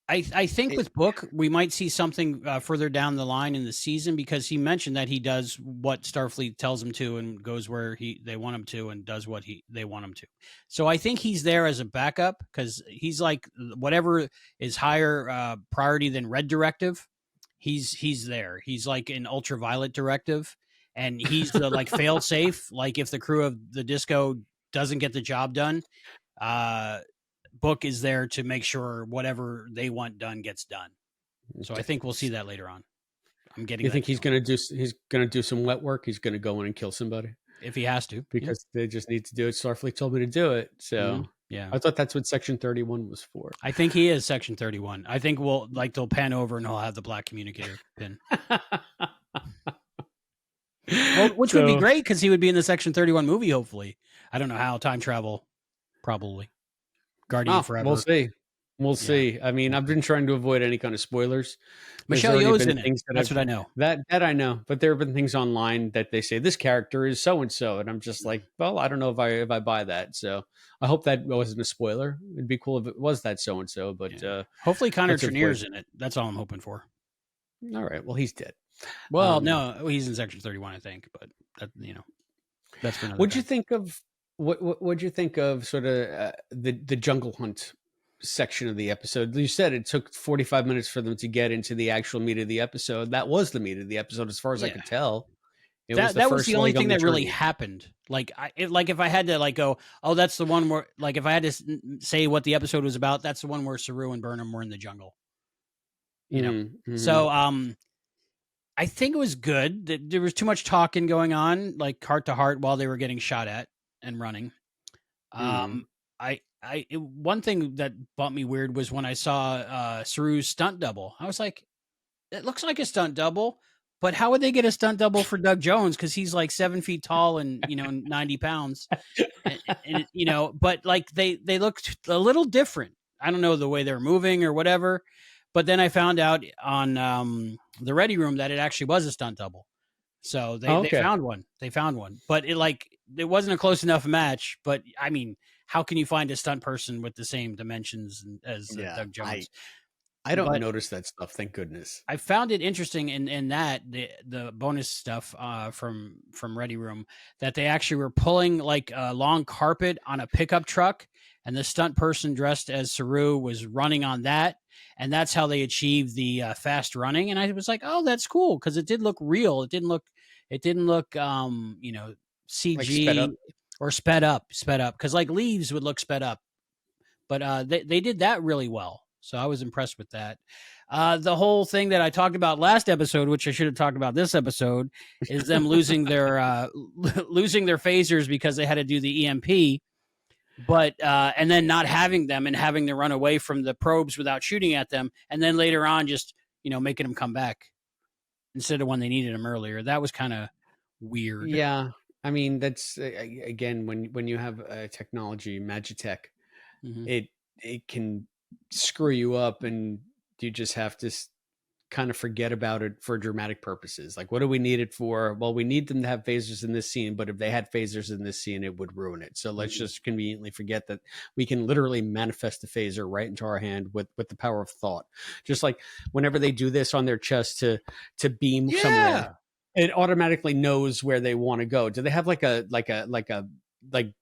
S2: I think
S3: it,
S2: with Book, we might see something further down the line in the season, because he mentioned that he does what Starfleet tells him to and goes where they want him to and does what they want him to. So I think he's there as a backup, because he's like whatever is higher priority than Red Directive, he's there. He's like an Ultraviolet Directive, and he's the like fail safe. Like if the crew of the Disco doesn't get the job done, uh, Book is there to make sure whatever they want done gets done. So I think we'll see that later on. I'm getting.
S3: you think
S2: feeling.
S3: he's gonna do some wet work? He's gonna go in and kill somebody
S2: If he has to,
S3: because they just need to do it. Starfleet told me to do it, so
S2: yeah.
S3: I thought that's what Section 31 was for.
S2: I think he is Section 31. I think they'll pan over and he'll have the black communicator pin. Which would be great, because he would be in the Section 31 movie. Hopefully, I don't know how. Time travel, probably. Guardian Forever.
S3: We'll see. We'll see. I mean, I've been trying to avoid any kind of spoilers.
S2: Michelle Yeoh's in it. That's what I know.
S3: That I know. But there have been things online that they say this character is so and so, and I'm just like, well, I don't know if I buy that. So I hope that wasn't a spoiler. It'd be cool if it was that so and so. But
S2: hopefully Connor Trinneer's in it. That's all I'm hoping for.
S3: All right. Well, he's dead.
S2: Well, no, he's in Section 31, I think. But that, that's for another.
S3: What'd you think of what'd you think of sort of the jungle hunt section of the episode? You said it took 45 minutes for them to get into the actual meat of the episode. That was the meat of the episode, as far as I could tell.
S2: That was the only thing that really happened. Like, if I had to go, oh, that's the one where, like, if I had to say what the episode was about, that's the one where Saru and Burnham were in the jungle.
S3: Mm-hmm.
S2: So I think it was good. There was too much talking going on, like heart to heart, while they were getting shot at and running. One thing that bumped me weird was when I saw Saru's stunt double. I was like, it looks like a stunt double, but how would they get a stunt double for Doug Jones? Because he's like 7 feet tall and 90 pounds, and but like they looked a little different. I don't know the way they're moving or whatever, but then I found out on the Ready Room that it actually was a stunt double. So they found one. They found one, but it wasn't a close enough match. But I mean, how can you find a stunt person with the same dimensions as Doug Jones?
S3: I don't notice that stuff. Thank goodness.
S2: I found it interesting in that the bonus stuff from Ready Room, that they actually were pulling like a long carpet on a pickup truck, and the stunt person dressed as Saru was running on that, and that's how they achieved the fast running. And I was like, oh, that's cool, because it did look real. It didn't look CG
S3: like
S2: sped up, because like Leaves would look sped up, but they did that really well. So I was impressed with that. The whole thing that I talked about last episode, which I should have talked about this episode, is them losing their phasers because they had to do the EMP, but and then not having them and having to run away from the probes without shooting at them, and then later on just making them come back instead of when they needed them earlier. That was kind of weird.
S3: Yeah, I mean, that's again, when you have technology, Magitech, it can screw you up, and you just have to kind of forget about it for dramatic purposes. Like, what do we need it for? Well, we need them to have phasers in this scene, but if they had phasers in this scene, it would ruin it. So let's just conveniently forget that we can literally manifest a phaser right into our hand with the power of thought. Just like whenever they do this on their chest to beam somewhere, it automatically knows where they want to go. Do they have like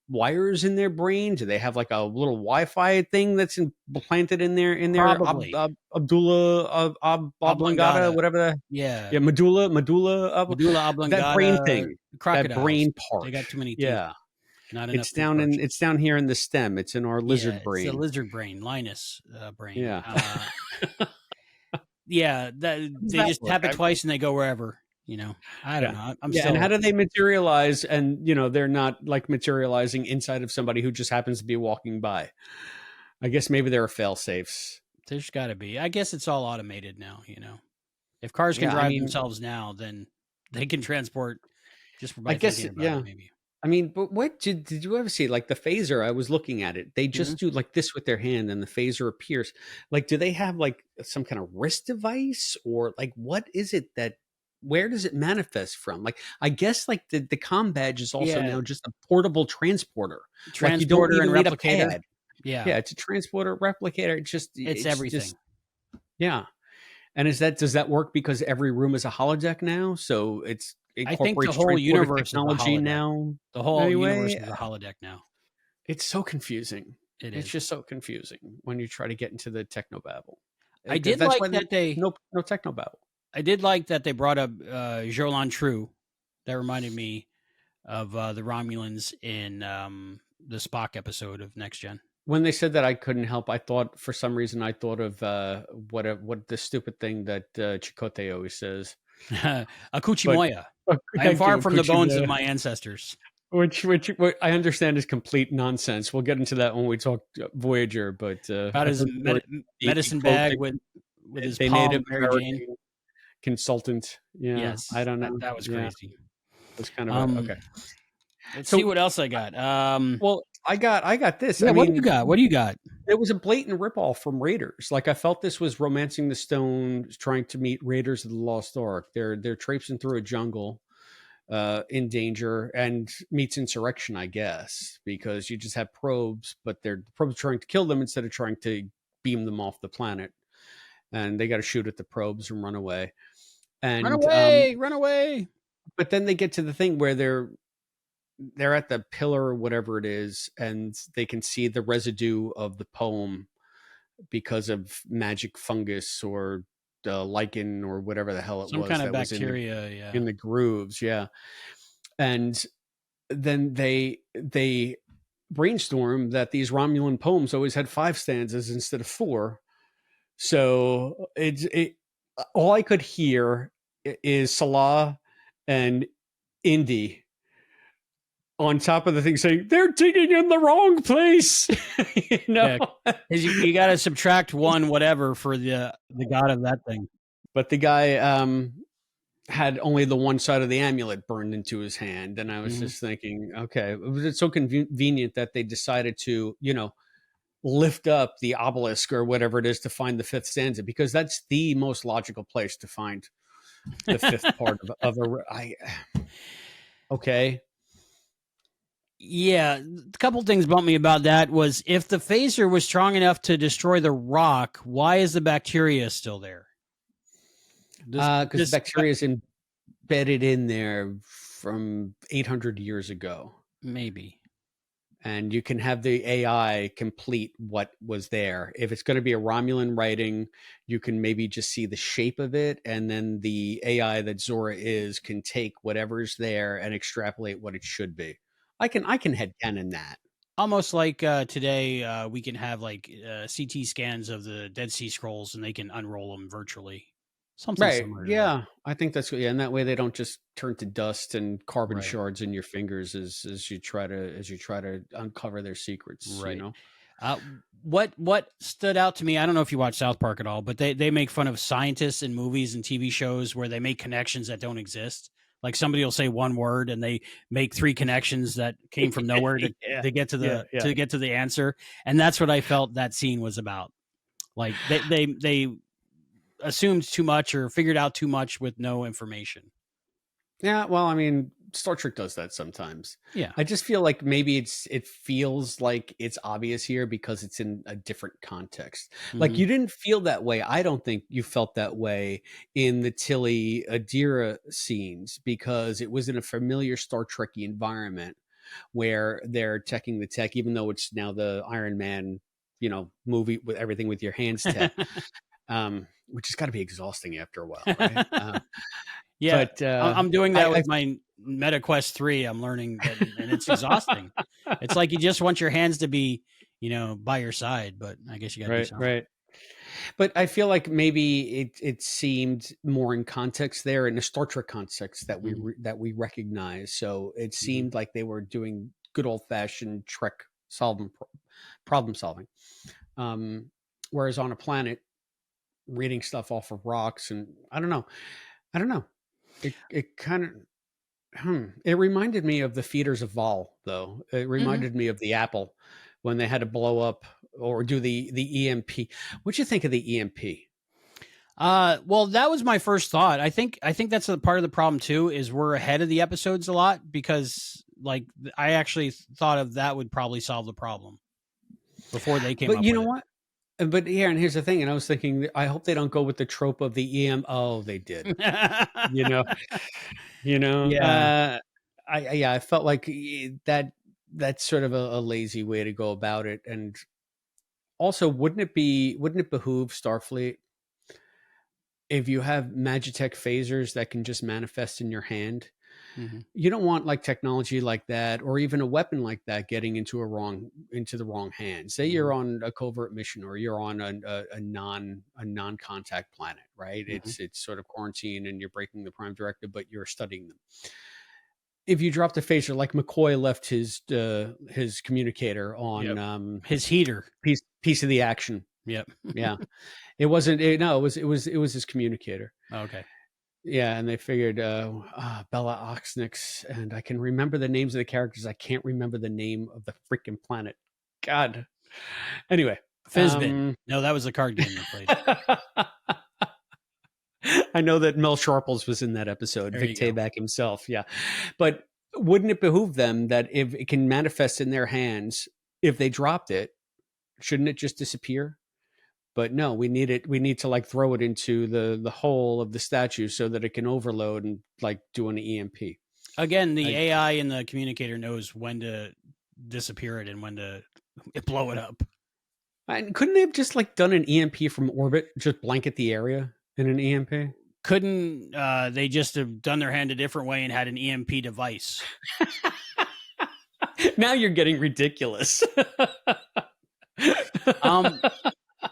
S3: wires in their brain? Do they have like a little Wi-Fi thing that's implanted in there?
S2: Probably.
S3: Abdullah oblongata, whatever. Medulla
S2: oblongata.
S3: That brain thing,
S2: crocodiles.
S3: That brain part.
S2: They got too many teeth.
S3: Yeah,
S2: not enough.
S3: It's down here in the stem. It's in our lizard brain.
S2: It's the lizard brain, Linus brain.
S3: Yeah,
S2: they just tap it twice and they go wherever. I don't know.
S3: And how do they materialize? And they're not like materializing inside of somebody who just happens to be walking by. I guess maybe there are fail safes.
S2: There's got to be. I guess it's all automated now. If cars can drive themselves now, then they can transport just by thinking about it, maybe.
S3: I mean, but what did you ever see? Like the phaser, I was looking at it. They just do like this with their hand, and the phaser appears. Like, do they have like some kind of wrist device, or like what is it that where does it manifest from? Like, I guess like the comm badge is also
S2: Yeah.
S3: now just a portable transporter. Like you don't
S2: Transporter and
S3: even need a
S2: replicator.
S3: pad.
S2: Yeah.
S3: Yeah, it's a transporter, replicator.
S2: It's everything.
S3: Yeah. And does that work because every room is a holodeck now? So it
S2: I think the
S3: incorporates
S2: whole
S3: transporter
S2: universe is a
S3: technology
S2: holodeck.
S3: now.
S2: The whole universe
S3: Anyway,
S2: is a holodeck now.
S3: it's so confusing.
S2: It
S3: It's
S2: is.
S3: just so confusing when you try to get into the technobabble.
S2: I did
S3: That's
S2: like
S3: why
S2: that they.
S3: no technobabble.
S2: I did like that they brought up Jolan True. That reminded me of the Romulans in the Spock episode of Next Gen.
S3: When they said that, I couldn't help. I thought for some reason I thought of what the stupid thing that Chakotay always says.
S2: Akuchimoya. I am
S3: Thank
S2: far
S3: you,
S2: from the bones of
S3: Kuchimoya.
S2: my ancestors.
S3: Which I understand is complete nonsense. We'll get into that when we talk Voyager. But
S2: About
S3: I
S2: his
S3: thought the
S2: medicine
S3: quote
S2: bag with his
S3: they
S2: palm,
S3: Native
S2: Mary Jane.
S3: American consultant. Yeah, I
S2: Yes,
S3: don't know.
S2: that was
S3: Yeah,
S2: crazy.
S3: it was kind of okay.
S2: Let's see
S3: So,
S2: what else I got.
S3: well, I got this.
S2: Yeah,
S3: I
S2: what do you
S3: mean,
S2: got? What do you got?
S3: it was a blatant ripoff from Raiders. Like I felt this was Romancing the Stone trying to meet Raiders of the Lost Ark. They're traipsing through a jungle in danger and meets Insurrection, I guess, because you just have probes, but the probes trying to kill them instead of trying to beam them off the planet. And they got to shoot at the probes and run away.
S2: Run
S3: And
S2: away! Run away!
S3: but then they get to the thing where they're at the pillar or whatever it is, and they can see the residue of the poem because of magic fungus or lichen or whatever the hell it
S2: Some
S3: was
S2: kind of
S3: that was
S2: bacteria. Yeah.
S3: in the grooves. Yeah. And then they brainstorm that these Romulan poems always had 5 stanzas instead of 4. So all I could hear is Salah and Indy on top of the thing saying they're digging in the wrong place.
S2: Yeah. You got to subtract 1 whatever for the god of that thing.
S3: But the guy had only the one side of the amulet burned into his hand, and I was just thinking, okay, it's so convenient that they decided to, lift up the obelisk or whatever it is to find the 5th stanza, because that's the most logical place to find the 5th part of okay.
S2: Yeah, a couple things bumped me about that was if the phaser was strong enough to destroy the rock, why is the bacteria still there?
S3: Because the bacteria is embedded in there from 800 years ago.
S2: Maybe.
S3: And you can have the AI complete what was there. If it's going to be a Romulan writing, you can maybe just see the shape of it, and then the AI that Zora is can take whatever's there and extrapolate what it should be. I can headcanon that.
S2: Almost like today, we can have like CT scans of the Dead Sea Scrolls, and they can unroll them virtually. Something
S3: Right.
S2: similar.
S3: Yeah. I think that's and that way they don't just turn to dust and carbon
S2: Right.
S3: shards in your fingers as you try to uncover their secrets.
S2: Right.
S3: You know?
S2: What stood out to me, I don't know if you watch South Park at all, but they make fun of scientists in movies and TV shows where they make connections that don't exist. Like somebody will say one word and they make 3 connections that came from nowhere to get to the answer. And that's what I felt that scene was about. Like they assumed too much or figured out too much with no information.
S3: Yeah, well, I mean, Star Trek does that sometimes.
S2: Yeah.
S3: I just feel like maybe it feels like it's obvious here because it's in a different context. Like you didn't feel that way. I don't think you felt that way in the Tilly Adira scenes because it was in a familiar Star Trek-y environment where they're teching the tech, even though it's now the Iron Man, movie with everything with your hands tech. Which has got to be exhausting after a while, right?
S2: Yeah,
S3: but
S2: I'm doing that with my Meta Quest 3. I'm learning that, and it's exhausting. It's like you just want your hands to be, by your side, but I guess you got to do something.
S3: Right. But I feel like maybe it seemed more in context there, in a Star Trek context that we recognize. So it seemed like they were doing good old fashioned Trek problem solving, whereas on a planet, reading stuff off of rocks, and I don't know. It kind of it reminded me of the feeders of Vol, though. It reminded me of the Apple when they had to blow up or do the EMP. What'd you think of the EMP?
S2: Well, that was my first thought. I think that's a part of the problem too, is we're ahead of the episodes a lot, because like I actually thought of that would probably solve the problem before they came
S3: But
S2: up
S3: you
S2: with
S3: know
S2: it.
S3: what? But yeah, and here's the thing. And I was thinking, I hope they don't go with the trope of the EM. Oh, they did. You know, you know.
S2: Yeah.
S3: I felt like that. That's sort of a lazy way to go about it. And also, wouldn't it behoove Starfleet if you have Magitech phasers that can just manifest in your hand?
S2: Mm-hmm.
S3: You don't want like technology like that, or even a weapon like that, getting into the wrong hand. Say
S2: Mm-hmm.
S3: you're on a covert mission, or you're on a non contact planet, right?
S2: Mm-hmm.
S3: It's sort of quarantine, and you're breaking the Prime Directive, but you're studying them. If you drop the phaser, like McCoy left his communicator on
S2: Yep. His heater.
S3: piece of the action.
S2: Yep.
S3: Yeah, it wasn't. No, it was his communicator.
S2: Okay.
S3: Yeah, and they figured Bella Oxnix, and I can remember the names of the characters. I can't remember the name of the freaking planet. God. Anyway,
S2: Fizbin. No, that was the card game they played.
S3: I know that Mel Sharples was in that episode,
S2: There
S3: Vic
S2: you go.
S3: Tayback himself. Yeah, but wouldn't it behoove them that if it can manifest in their hands, if they dropped it, shouldn't it just disappear? But no, we need it. We need to like throw it into the hole of the statue so that it can overload and like do an EMP.
S2: Again, the AI in the communicator knows when to disappear it and when to blow it up.
S3: And couldn't they have just like done an EMP from orbit, just blanket the area in an EMP?
S2: Couldn't they just have done their hand a different way and had an EMP device?
S3: Now you're getting ridiculous.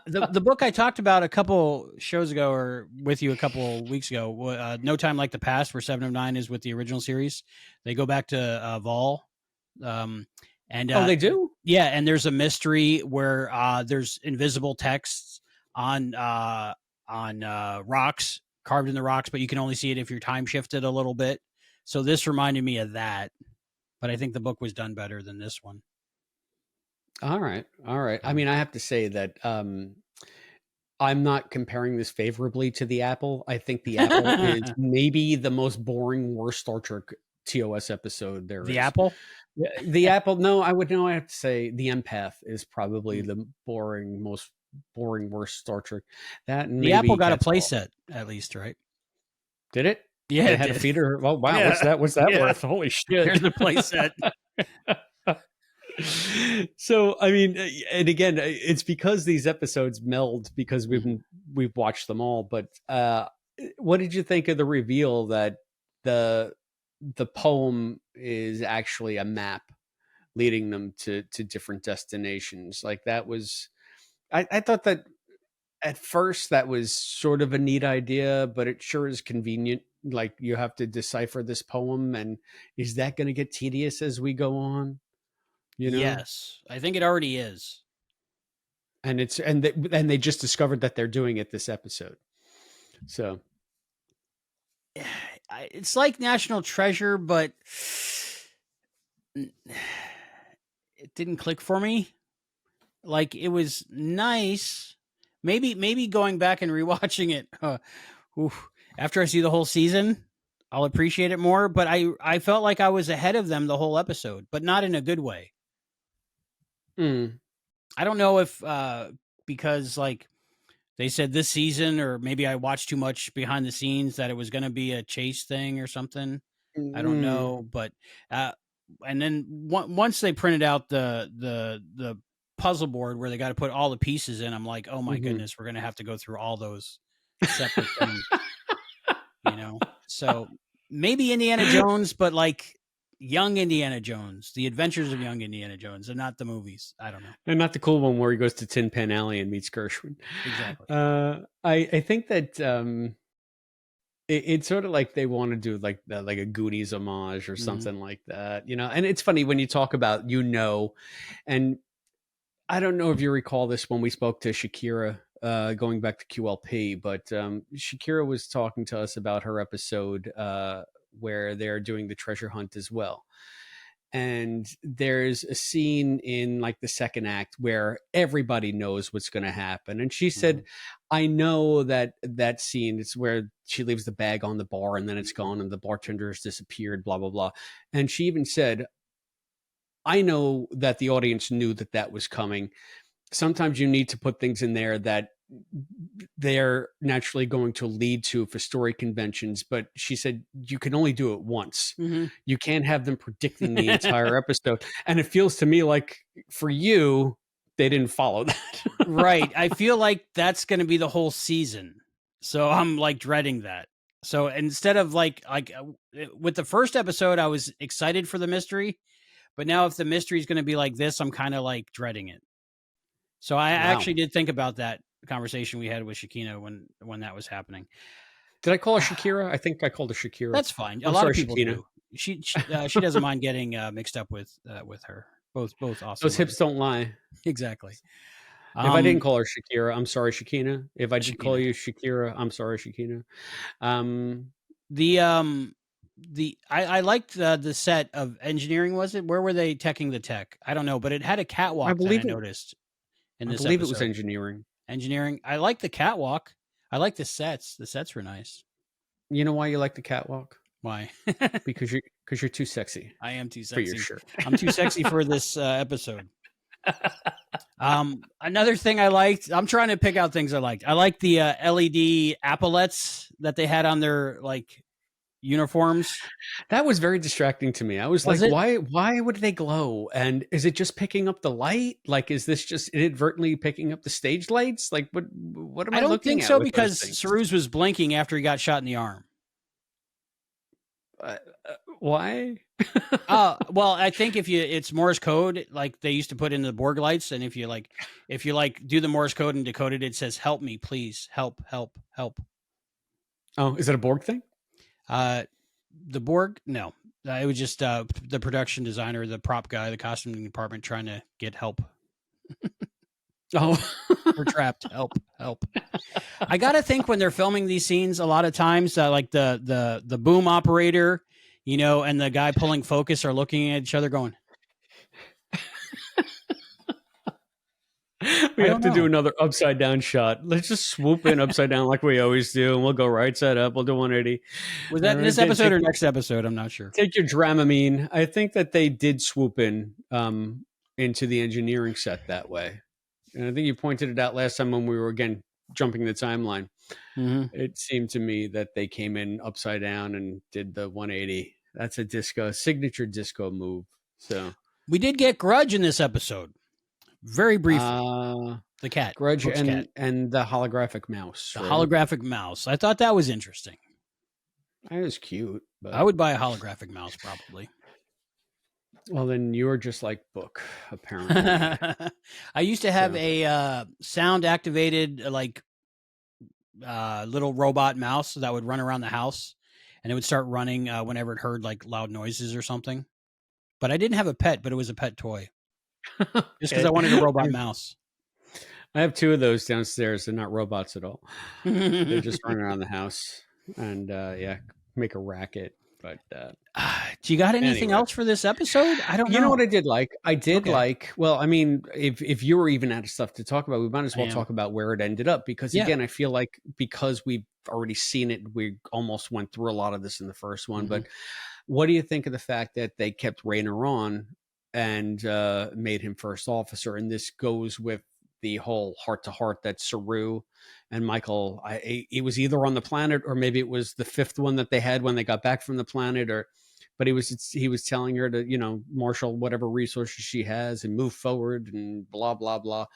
S2: The book I talked about a couple shows ago, or with you a couple weeks ago, No Time Like the Past, where 7 of 9 is with the original series. They go back to Vol. And
S3: they do?
S2: Yeah, and there's a mystery where there's invisible texts on rocks, carved in the rocks, but you can only see it if you're time shifted a little bit. So this reminded me of that, but I think the book was done better than this one.
S3: All right. I mean, I have to say that I'm not comparing this favorably to the Apple. I think the Apple is maybe the most boring, worst Star Trek TOS episode there is.
S2: The Apple?
S3: The Apple, no, I have to say the Empath is probably the most boring, worst Star Trek. That and
S2: the Apple got a playset, at least, right?
S3: Did it?
S2: Yeah,
S3: it had a feeder. Oh wow,
S2: yeah.
S3: What's that worth? Holy shit!
S2: There's the playset.
S3: So I mean, and again, it's because these episodes meld because we've watched them all. But what did you think of the reveal that the poem is actually a map leading them to different destinations? Like that was, I thought that at first that was sort of a neat idea, but it sure is convenient. Like you have to decipher this poem, and is that going to get tedious as we go on? You know?
S2: Yes, I think it already is.
S3: And they just discovered that they're doing it this episode. So
S2: it's like National Treasure, but it didn't click for me. Like it was nice. Maybe going back and rewatching it after I see the whole season, I'll appreciate it more. But I felt like I was ahead of them the whole episode, but not in a good way. I don't know if because like they said this season, or maybe I watched too much behind the scenes, that it was going to be a chase thing or something. I don't know, but and then once they printed out the puzzle board where they got to put all the pieces in, I'm like, oh my goodness, we're going to have to go through all those separate things, you know. So maybe Indiana Jones, but like young Indiana Jones, the adventures of young Indiana Jones, and not the movies. I don't know.
S3: And not the cool one where he goes to Tin Pan Alley and meets Gershwin.
S2: Exactly.
S3: I think that it's sort of like they want to do like a Goonies homage or something like that, you know. And it's funny when you talk about, and I don't know if you recall this when we spoke to Shakira, going back to QLP, but Shakira was talking to us about her episode where they're doing the treasure hunt as well. And there's a scene in like the second act where everybody knows what's going to happen. And she said, I know that scene, it's where she leaves the bag on the bar and then it's gone and the bartender has disappeared, blah, blah, blah. And she even said, I know that the audience knew that that was coming. Sometimes you need to put things in there that they're naturally going to lead to for story conventions. But she said, you can only do it once.
S2: Mm-hmm.
S3: You can't have them predicting the entire episode. And it feels to me like for you, they didn't follow that.
S2: Right. I feel like that's going to be the whole season. So I'm like dreading that. So instead of like with the first episode, I was excited for the mystery, but now if the mystery is going to be like this, I'm kind of like dreading it. So I actually did think about that conversation we had with Shakina when that was happening.
S3: Did I call her Shakira? I think I called her Shakira.
S2: That's fine. A lot of people do. She doesn't mind getting mixed up with her. Both awesome.
S3: Those hips don't lie.
S2: Exactly.
S3: If I didn't call her Shakira, I'm sorry, Shakina. If I did call you Shakira, I'm sorry, Shakina.
S2: I liked the set of engineering. Was it? Where were they teching the tech? I don't know, but it had a catwalk. I noticed. I believe
S3: it was engineering.
S2: Engineering. I like the catwalk. I like the sets. The sets were nice.
S3: You know why you like the catwalk?
S2: Why?
S3: because you're too sexy.
S2: I am too sexy
S3: for your shirt.
S2: I'm too sexy for this episode. Another thing I liked. I'm trying to pick out things I liked. I liked the LED epaulets that they had on their like uniforms.
S3: That was very distracting to me. I was like, why would they glow? And is it just picking up the light? Like, is this just inadvertently picking up the stage lights? Like, what am I looking at?
S2: I don't think so, because Saruz was blinking after he got shot in the arm.
S3: Why?
S2: Well, I think it's Morse code, like they used to put in the Borg lights, and if you do the Morse code and decode it, it says, "Help me, please, help."
S3: Oh, is it a Borg thing?
S2: The Borg? No, it was just the production designer, the prop guy, the costuming department trying to get help.
S3: Oh,
S2: we're trapped. Help. I got to think when they're filming these scenes, a lot of times, like the boom operator, and the guy pulling focus are looking at each other going,
S3: we have to do another upside down shot. Let's just swoop in upside down like we always do, and we'll go right side up. We'll do 180.
S2: Was that in this episode or next episode? I'm not sure.
S3: Take your Dramamine. I think that they did swoop in into the engineering set that way. And I think you pointed it out last time when we were, again, jumping the timeline.
S2: Mm-hmm.
S3: It seemed to me that they came in upside down and did the 180. That's a signature disco move. So
S2: we did get Grudge in this episode. Very briefly. The cat.
S3: Grudge and the holographic mouse.
S2: The holographic mouse. I thought that was interesting.
S3: That was cute. But
S2: I would buy a holographic mouse probably.
S3: Well, then you're just like Book, apparently.
S2: I used to have a sound activated little robot mouse that would run around the house, and it would start running whenever it heard like loud noises or something. But I didn't have a pet, but it was a pet toy. Just because I wanted a robot mouse.
S3: I have 2 of those downstairs. They're not robots at all. They just run around the house and make a racket. But
S2: do you got anything else for this episode? I don't know.
S3: You know what I did like? Well, I mean, if you were even out of stuff to talk about, we might as well talk about where it ended up. Because again, I feel like because we've already seen it, we almost went through a lot of this in the first one. Mm-hmm. But what do you think of the fact that they kept Rayner on and made him first officer? And this goes with the whole heart-to-heart that Saru and Michael, it was either on the planet or maybe it was the 5th one that they had when they got back from the planet, but he was telling her to, marshal whatever resources she has and move forward and blah, blah, blah.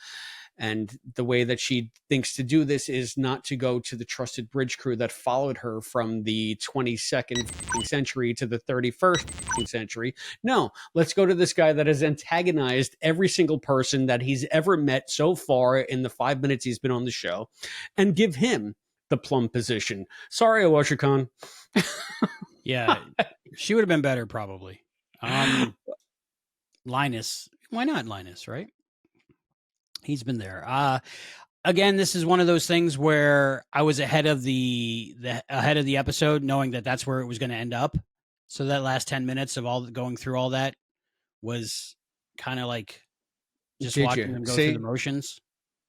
S3: And the way that she thinks to do this is not to go to the trusted bridge crew that followed her from the 22nd century to the 31st century. No, let's go to this guy that has antagonized every single person that he's ever met so far in the 5 minutes he's been on the show and give him the plum position. Sorry, Awasha Khan.
S2: Yeah, she would have been better probably. Linus. Why not Linus, right? He's been there. Again, this is one of those things where I was ahead of the episode, knowing that that's where it was going to end up. So that last 10 minutes of all going through all that was kind of like just watching them go through the motions.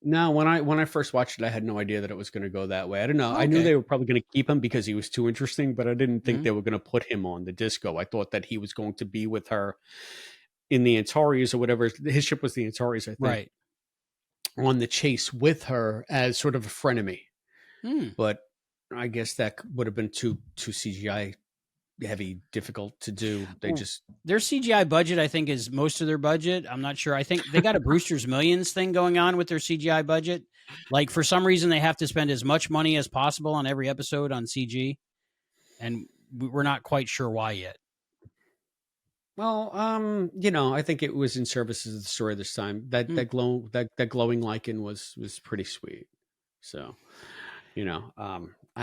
S3: No, when I first watched it, I had no idea that it was going to go that way. I don't know. I knew
S2: Okay.
S3: they were probably going to keep him because he was too interesting, but I didn't think
S2: Mhm.
S3: they were going to put him on the Disco. I thought that he was going to be with her in the Antares or whatever. His ship was the Antares, I think,
S2: Right.
S3: on the chase with her as sort of a frenemy.
S2: Hmm.
S3: But I guess that would have been too CGI heavy, difficult to do. They
S2: Well,
S3: just
S2: their CGI budget, I think, is most of their budget. I'm not sure. I think they got a Brewster's Millions thing going on with their CGI budget. Like for some reason, they have to spend as much money as possible on every episode on CG, and we're not quite sure why yet.
S3: well, I think it was in service of the story this time. That
S2: Hmm.
S3: that glow that glowing lichen was pretty sweet. So, I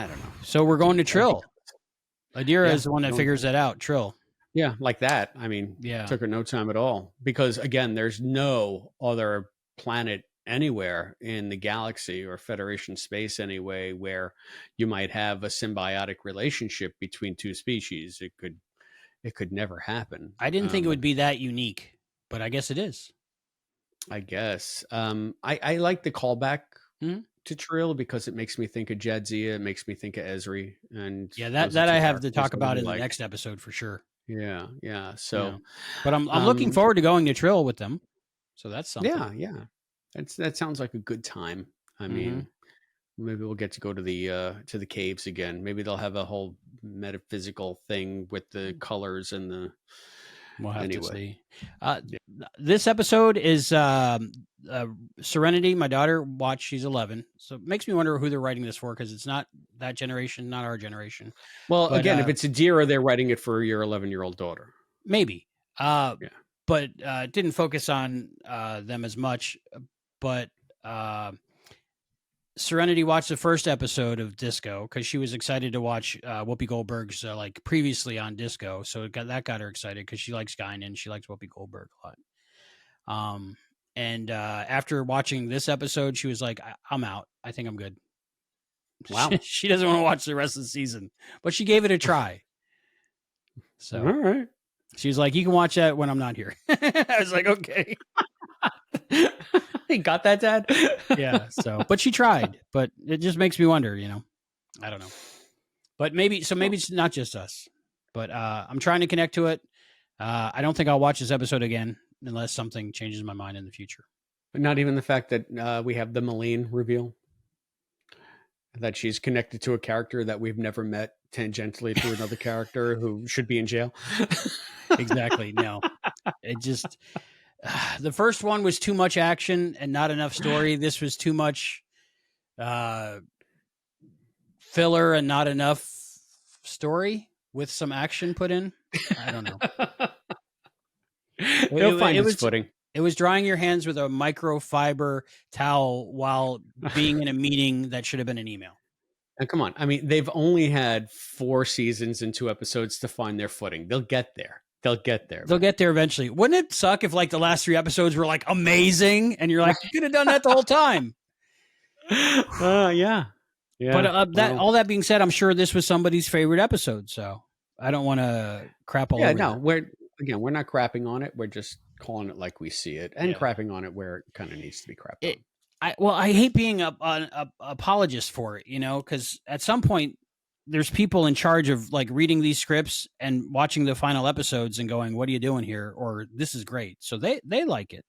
S3: don't know.
S2: So we're going to
S3: I think
S2: Trill. Adira
S3: yeah,
S2: is the one that
S3: going
S2: figures that out. Trill.
S3: yeah, like that. I mean,
S2: Yeah.
S3: took her no time at all because again, there's no other planet anywhere in the galaxy or Federation space anyway where you might have a symbiotic relationship between two species. It could never happen.
S2: I didn't think it would be that unique, but I guess it is.
S3: I guess. I like the callback
S2: Mhm.
S3: to Trill because it makes me think of Jadzia. It makes me think of Ezri, and
S2: Yeah,
S3: those are
S2: that
S3: two
S2: I have to
S3: characters
S2: talk
S3: I
S2: about
S3: really
S2: in the
S3: like.
S2: next episode for sure.
S3: Yeah.
S2: Yeah.
S3: So,
S2: But I'm looking forward to going to Trill with them. So that's something.
S3: yeah. That sounds like a good time. I
S2: Mhm.
S3: mean, maybe we'll get to go to the caves again. Maybe they'll have a whole metaphysical thing with the colors and the.
S2: We'll have to
S3: Anyway,
S2: see.
S3: yeah.
S2: This episode is Serenity. My daughter watched. She's 11, so it makes me wonder who they're writing this for because it's not that generation, not our generation.
S3: Well,
S2: But
S3: again, if it's Adira, they're writing it for your 11-year-old daughter.
S2: maybe.
S3: Yeah.
S2: But it didn't focus on them as much. But Serenity watched the first episode of Disco because she was excited to watch Whoopi Goldberg's like previously on Disco, so that got her excited because she likes Guinan, she likes Whoopi Goldberg a lot. And after watching this episode, she was like, "I'm out. I think I'm good."
S3: Wow.
S2: She doesn't want to watch the rest of the season, but she gave it a try. So
S3: All right.
S2: she was like, "You can watch that when I'm not here." I was like, "Okay."
S3: You got that, Dad?
S2: Yeah. So, but she tried. But it just makes me wonder. I don't know. But maybe it's not just us. But I'm trying to connect to it. I don't think I'll watch this episode again unless something changes my mind in the future.
S3: But not even the fact that we have the Malene reveal. That she's connected to a character that we've never met tangentially to another character who should be in jail.
S2: Exactly. No. It just the first one was too much action and not enough story. This was too much filler and not enough story with some action put in. I don't know.
S3: He'll find his footing.
S2: It was drying your hands with a microfiber towel while being in a meeting that should have been an email.
S3: And come on. I mean, they've only had 4 seasons and 2 episodes to find their footing. They'll get there. They'll get there.
S2: They'll get there eventually. Wouldn't it suck if like the last 3 episodes were like amazing and you're like, you could have done that the whole time?
S3: Yeah.
S2: But all that being said, I'm sure this was somebody's favorite episode, so I don't want to crap all over.
S3: Yeah, no, we're not crapping on it. We're just calling it like we see it, and crapping on it where it kind of needs to be crapped on.
S2: I hate being an apologist for it, because at some point there's people in charge of like reading these scripts and watching the final episodes and going, "What are you doing here?" Or "This is great," so they like it.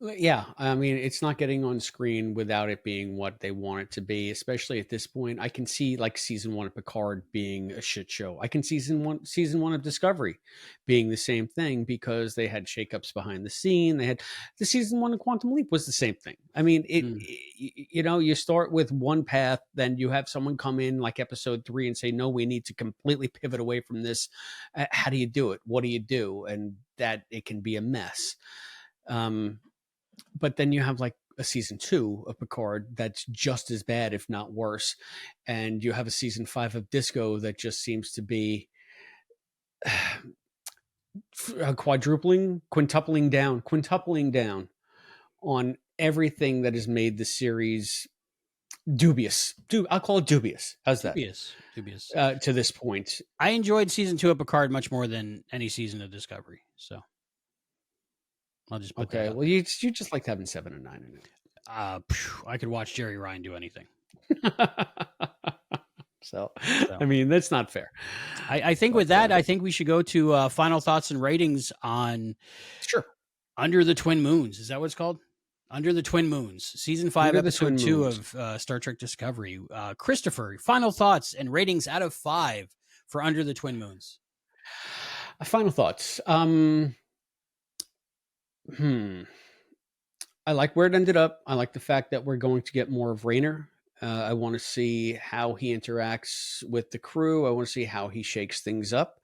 S3: Yeah, I mean, it's not getting on screen without it being what they want it to be, especially at this point. I can see like season 1 of Picard being a shit show. I can see season one of Discovery being the same thing because they had shakeups behind the scene. They had the season 1 of Quantum Leap was the same thing. I mean, you start with one path, then you have someone come in like episode 3 and say, no, we need to completely pivot away from this. How do you do it? What do you do? And that it can be a mess. But then you have like a season 2 of Picard that's just as bad, if not worse. And you have a season 5 of Disco that just seems to be quintupling down on everything that has made the series dubious. I'll call it dubious. How's that?
S2: Dubious.
S3: To this point.
S2: I enjoyed season 2 of Picard much more than any season of Discovery. So I'll just put that out.
S3: Well, you just like having 7 and 9 in it.
S2: I could watch Jerry Ryan do anything.
S3: So, I mean, that's not fair.
S2: I think with that, I think we should go to final thoughts and ratings on
S3: Sure.
S2: Under the Twin Moons. Is that what it's called? Under the Twin Moons, season 5,
S3: Under the
S2: episode
S3: Twin
S2: 2
S3: Moons.
S2: of Star Trek Discovery. Christopher, final thoughts and ratings out of 5 for Under the Twin Moons.
S3: Final thoughts. I like where it ended up. I like the fact that we're going to get more of Raynor. I want to see how he interacts with the crew. I want to see how he shakes things up.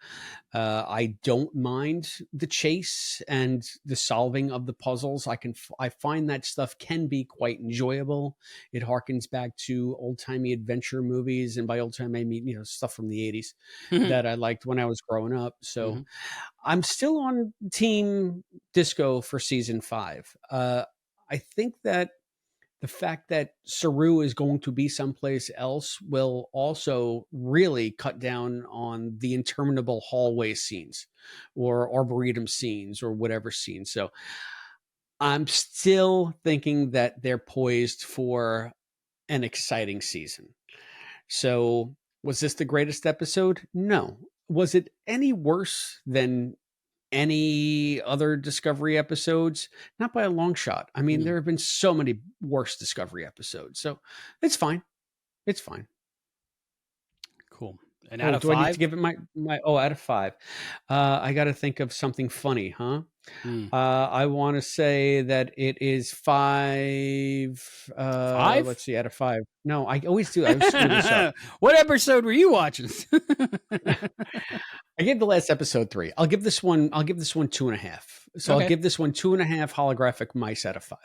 S3: I don't mind the chase and the solving of the puzzles. I find that stuff can be quite enjoyable. It harkens back to old-timey adventure movies, and by old time I mean stuff from the 80s that I liked when I was growing up. So I'm still on Team Disco for season 5. I think that the fact that Saru is going to be someplace else will also really cut down on the interminable hallway scenes or arboretum scenes or whatever scenes. So I'm still thinking that they're poised for an exciting season. So was this the greatest episode? No. Was it any worse than any other Discovery episodes? Not by a long shot. I mean, there have been so many worse Discovery episodes, so it's fine. It's fine.
S2: Cool. And out of 5,
S3: I need to give it my out of 5. I got to think of something funny, huh? I want to say that it is 5.
S2: 5?
S3: Let's see, out of 5. No, I always do. I always screw this up.
S2: What episode were you watching?
S3: I gave the last episode 3. I'll give this one 2.5. So
S2: Okay.
S3: I'll give this one 2.5 holographic mice out of 5.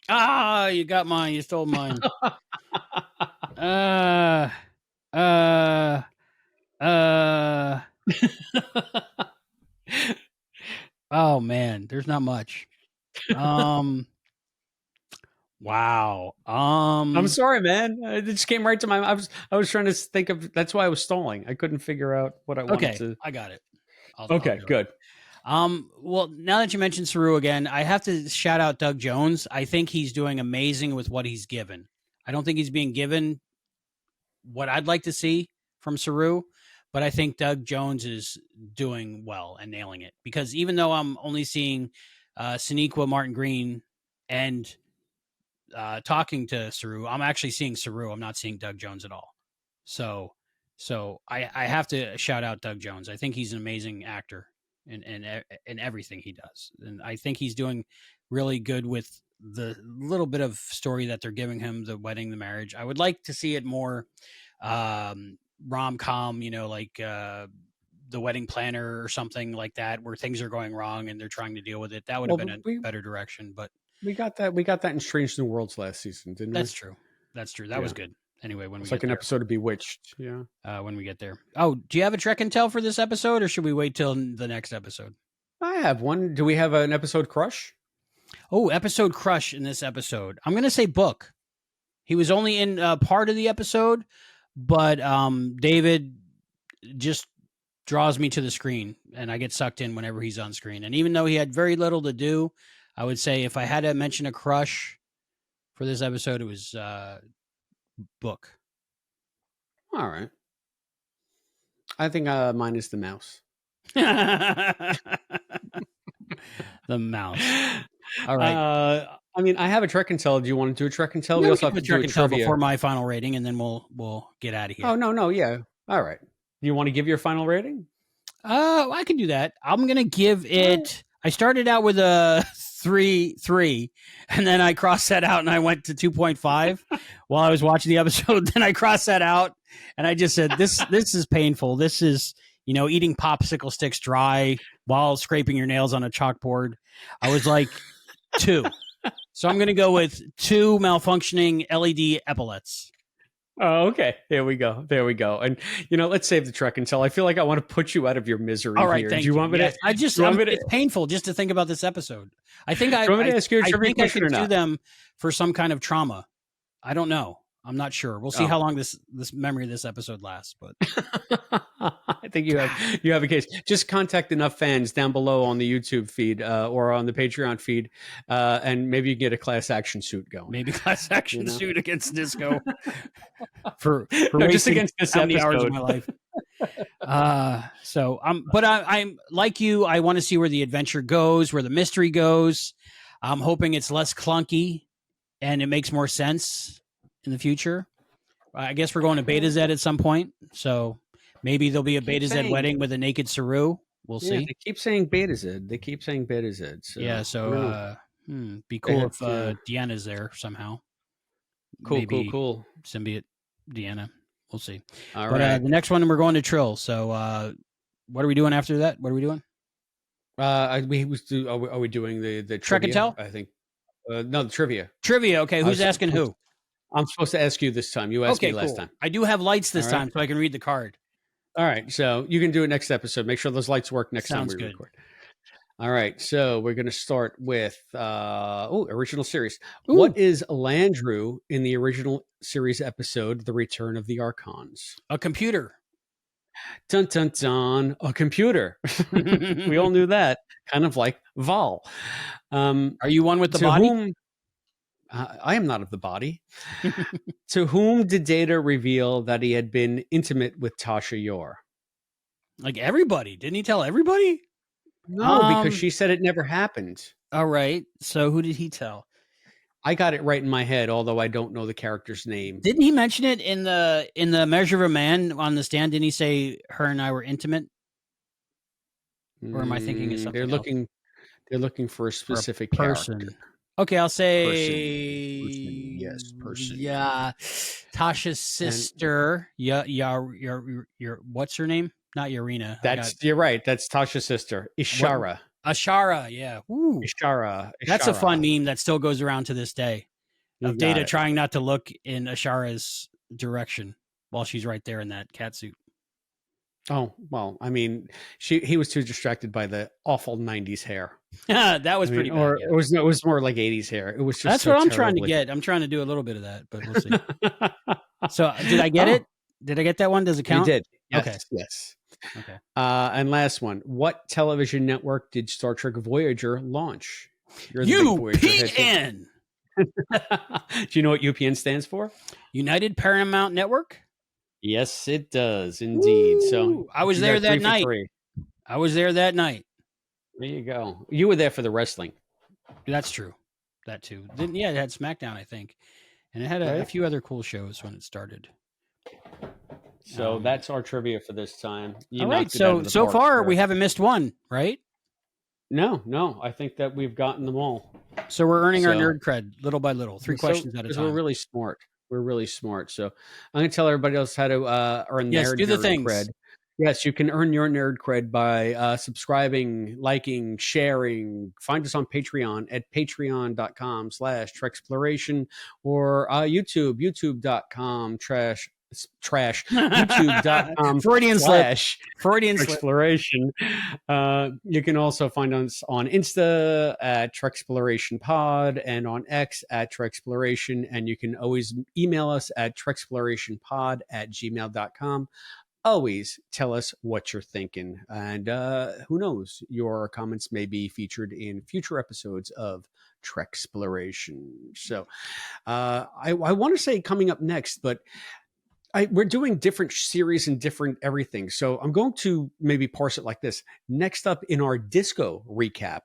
S2: Ah, you got mine. You stole mine. Oh man, there's not much. Wow.
S3: I'm sorry, man. It just came right to my mind. I was trying to think of, that's why I was stalling. I couldn't figure out what I wanted to.
S2: I got it.
S3: Okay, good.
S2: Well, now that you mentioned Saru again, I have to shout out Doug Jones. I think he's doing amazing with what he's given. I don't think he's being given what I'd like to see from Saru, but I think Doug Jones is doing well and nailing it, because even though I'm only seeing Sonequa Martin Green and talking to Saru, I'm actually seeing Saru. I'm not seeing Doug Jones at all. So I have to shout out Doug Jones. I think he's an amazing actor in everything he does. And I think he's doing really good with the little bit of story that they're giving him, the wedding, the marriage. I would like to see it more rom-com, like The Wedding Planner or something like that, where things are going wrong and they're trying to deal with it. That would have been a better direction, but
S3: we got that in Strange New Worlds last season, didn't we?
S2: That's true. That was good. Anyway, when
S3: it's
S2: we
S3: like an episode of Bewitched. Yeah.
S2: When we get there. Oh, do you have a Trek and Tell for this episode, or should we wait till the next episode?
S3: I have one. Do we have an episode crush?
S2: Oh, episode crush in this episode. I'm going to say Book. He was only in part of the episode, but David just draws me to the screen, and I get sucked in whenever he's on screen. And even though he had very little to do, I would say if I had to mention a crush for this episode, it was Book.
S3: All right. I think mine is the mouse.
S2: The mouse. All right.
S3: I mean, I have a Trek and Tell. Do you want to do a Trek and Tell?
S2: Yeah,
S3: we also
S2: have
S3: have
S2: a
S3: to do
S2: Trek
S3: a
S2: and Tell
S3: trivia
S2: before my final rating, and then we'll get out of here.
S3: Oh, no. Yeah. All right. You want to give your final rating?
S2: I can do that. I'm going to give it... I started out with a 3, and then I crossed that out and I went to 2.5 while I was watching the episode. Then I crossed that out and I just said, this is painful. This is, eating popsicle sticks dry while scraping your nails on a chalkboard. I was like 2. So I'm going to go with 2 malfunctioning LED epaulets.
S3: Oh, okay. There we go. And let's save the Trek and Tell. I feel like I want to put you out of your misery.
S2: All right,
S3: here.
S2: thank
S3: Do you want me to?
S2: It's painful just to think about this episode. I think I should do them for some kind of trauma. I don't know. I'm not sure. We'll see how long this memory of this episode lasts. But
S3: I think you have a case. Just contact enough fans down below on the YouTube feed or on the Patreon feed, and maybe you get a class action suit going.
S2: Maybe class action suit against Disco for
S3: No, just
S2: wasting
S3: against this
S2: how many hours of
S3: episode.
S2: my life. But I'm like you. I want to see where the adventure goes, where the mystery goes. I'm hoping it's less clunky and it makes more sense in the future. I guess we're going to Beta Z at some point, so maybe there'll be a Beta Z wedding with a naked Saru. We'll see.
S3: They keep saying Beta Z. So
S2: yeah, so be cool if Deanna's there somehow.
S3: Cool.
S2: Symbiote Deanna. We'll see.
S3: All right.
S2: The next one we're going to Trill. So what are we doing after that? What are we doing?
S3: Are we doing the
S2: Trek and
S3: trivia?
S2: Tell?
S3: I think. No, the trivia.
S2: Trivia. Okay, who's asking who?
S3: I'm supposed to ask you this time. You asked me last time.
S2: I do have lights this time, so I can read the card.
S3: All right, so you can do it next episode. Make sure those lights work next time we record. All right, so we're going to start with original series. Ooh. What is Landru in the original series episode, The Return of the Archons?
S2: A computer.
S3: Dun, dun, dun. A computer. We all knew that. Kind of like Val.
S2: Are you one with the body?
S3: I am not of the body. To whom did Data reveal that he had been intimate with Tasha Yar?
S2: Like everybody. Didn't he tell everybody?
S3: No, because she said it never happened.
S2: All right. So who did he tell?
S3: I got it right in my head, although I don't know the character's name.
S2: Didn't he mention it in the Measure of a Man on the stand? Didn't he say her and I were intimate? Or am I thinking of something else?
S3: They're looking for a specific person. Character.
S2: Okay, I'll say
S3: person. Yes, person.
S2: Yeah, Tasha's sister. What's her name? Not Yarina.
S3: You're right. That's Tasha's sister, Ishara.
S2: Ashara, yeah. Ooh.
S3: Ishara.
S2: That's a fun meme that still goes around to this day. Of Data trying not to look in Ashara's direction while she's right there in that cat suit.
S3: Oh, well, I mean, he was too distracted by the awful 90s hair.
S2: That was pretty bad.
S3: Or it was more like 80s hair. It was just
S2: That's what I'm trying to get. I'm trying to do a little bit of that, but we'll see. So, did I get it? Did I get that one? Does it count?
S3: You did. Yes,
S2: okay.
S3: Yes.
S2: Okay.
S3: And last one. What television network did Star Trek Voyager launch?
S2: UPN.
S3: Do you know what UPN stands for?
S2: United Paramount Network?
S3: Yes, it does indeed.
S2: Ooh,
S3: so
S2: I was there that night. I was there that night.
S3: There you go. You were there for the wrestling.
S2: That's true. That too. It had SmackDown, I think. And it had a few other cool shows when it started.
S3: So that's our trivia for this time.
S2: All right. So far, we haven't missed one, right?
S3: No. I think that we've gotten them all.
S2: So we're earning our nerd cred little by little. 3 questions at a time.
S3: We're really smart. So I'm going to tell everybody else how to earn their nerd cred. Yes, you can earn your nerd cred by subscribing, liking, sharing. Find us on Patreon at patreon.com/Treksploration or youtube.com youtube.com
S2: Freudian
S3: Treksploration. You can also find us on Insta at Treksploration Pod and on X at Treksploration. And you can always email us at treksplorationpod@gmail.com. Always tell us what you're thinking. And who knows, your comments may be featured in future episodes of Treksploration. So I want to say coming up next, but we're doing different series and different everything. So I'm going to maybe parse it like this. Next up in our disco recap,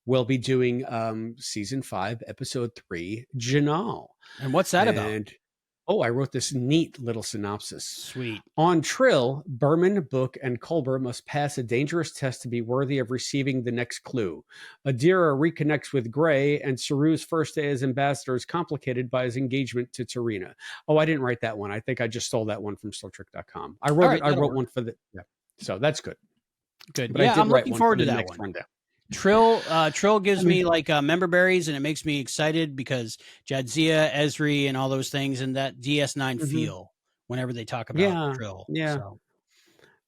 S3: we'll be doing season 5, episode 3, Janal.
S2: And what's that about?
S3: I wrote this neat little synopsis.
S2: Sweet.
S3: On Trill, Berman, Book, and Culber must pass a dangerous test to be worthy of receiving the next clue. Adira reconnects with Gray, and Saru's first day as ambassador is complicated by his engagement to Tarina. Oh, I didn't write that one. I think I just stole that one from StarTrek.com. I wrote one for the... Yeah. So that's good.
S2: Good. But I'm looking forward to that one. Rundown. Trill gives me like member berries, and it makes me excited because Jadzia, Esri, and all those things, and that DS9 feel whenever they talk about Trill.
S3: Yeah. So.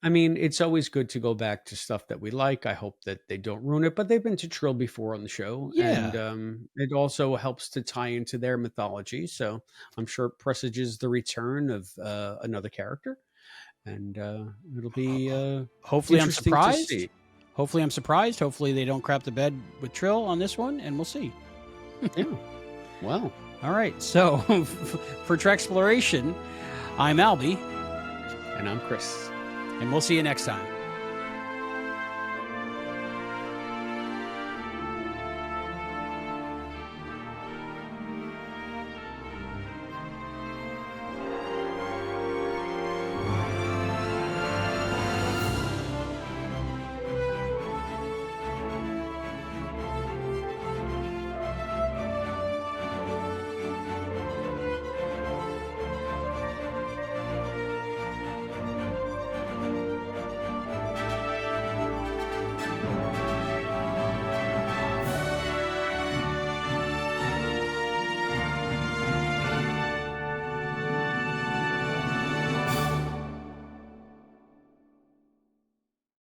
S3: I mean, it's always good to go back to stuff that we like. I hope that they don't ruin it, but they've been to Trill before on the show.
S2: Yeah.
S3: And it also helps to tie into their mythology. So I'm sure it presages the return of another character. and it'll be
S2: Hopefully I'm
S3: interesting to
S2: surprised.
S3: see.
S2: Hopefully I'm surprised. Hopefully they don't crap the bed with Trill on this one, and we'll see.
S3: Yeah. Well.
S2: All right. So for Treksploration, I'm Albie.
S3: And I'm Chris.
S2: And we'll see you next time.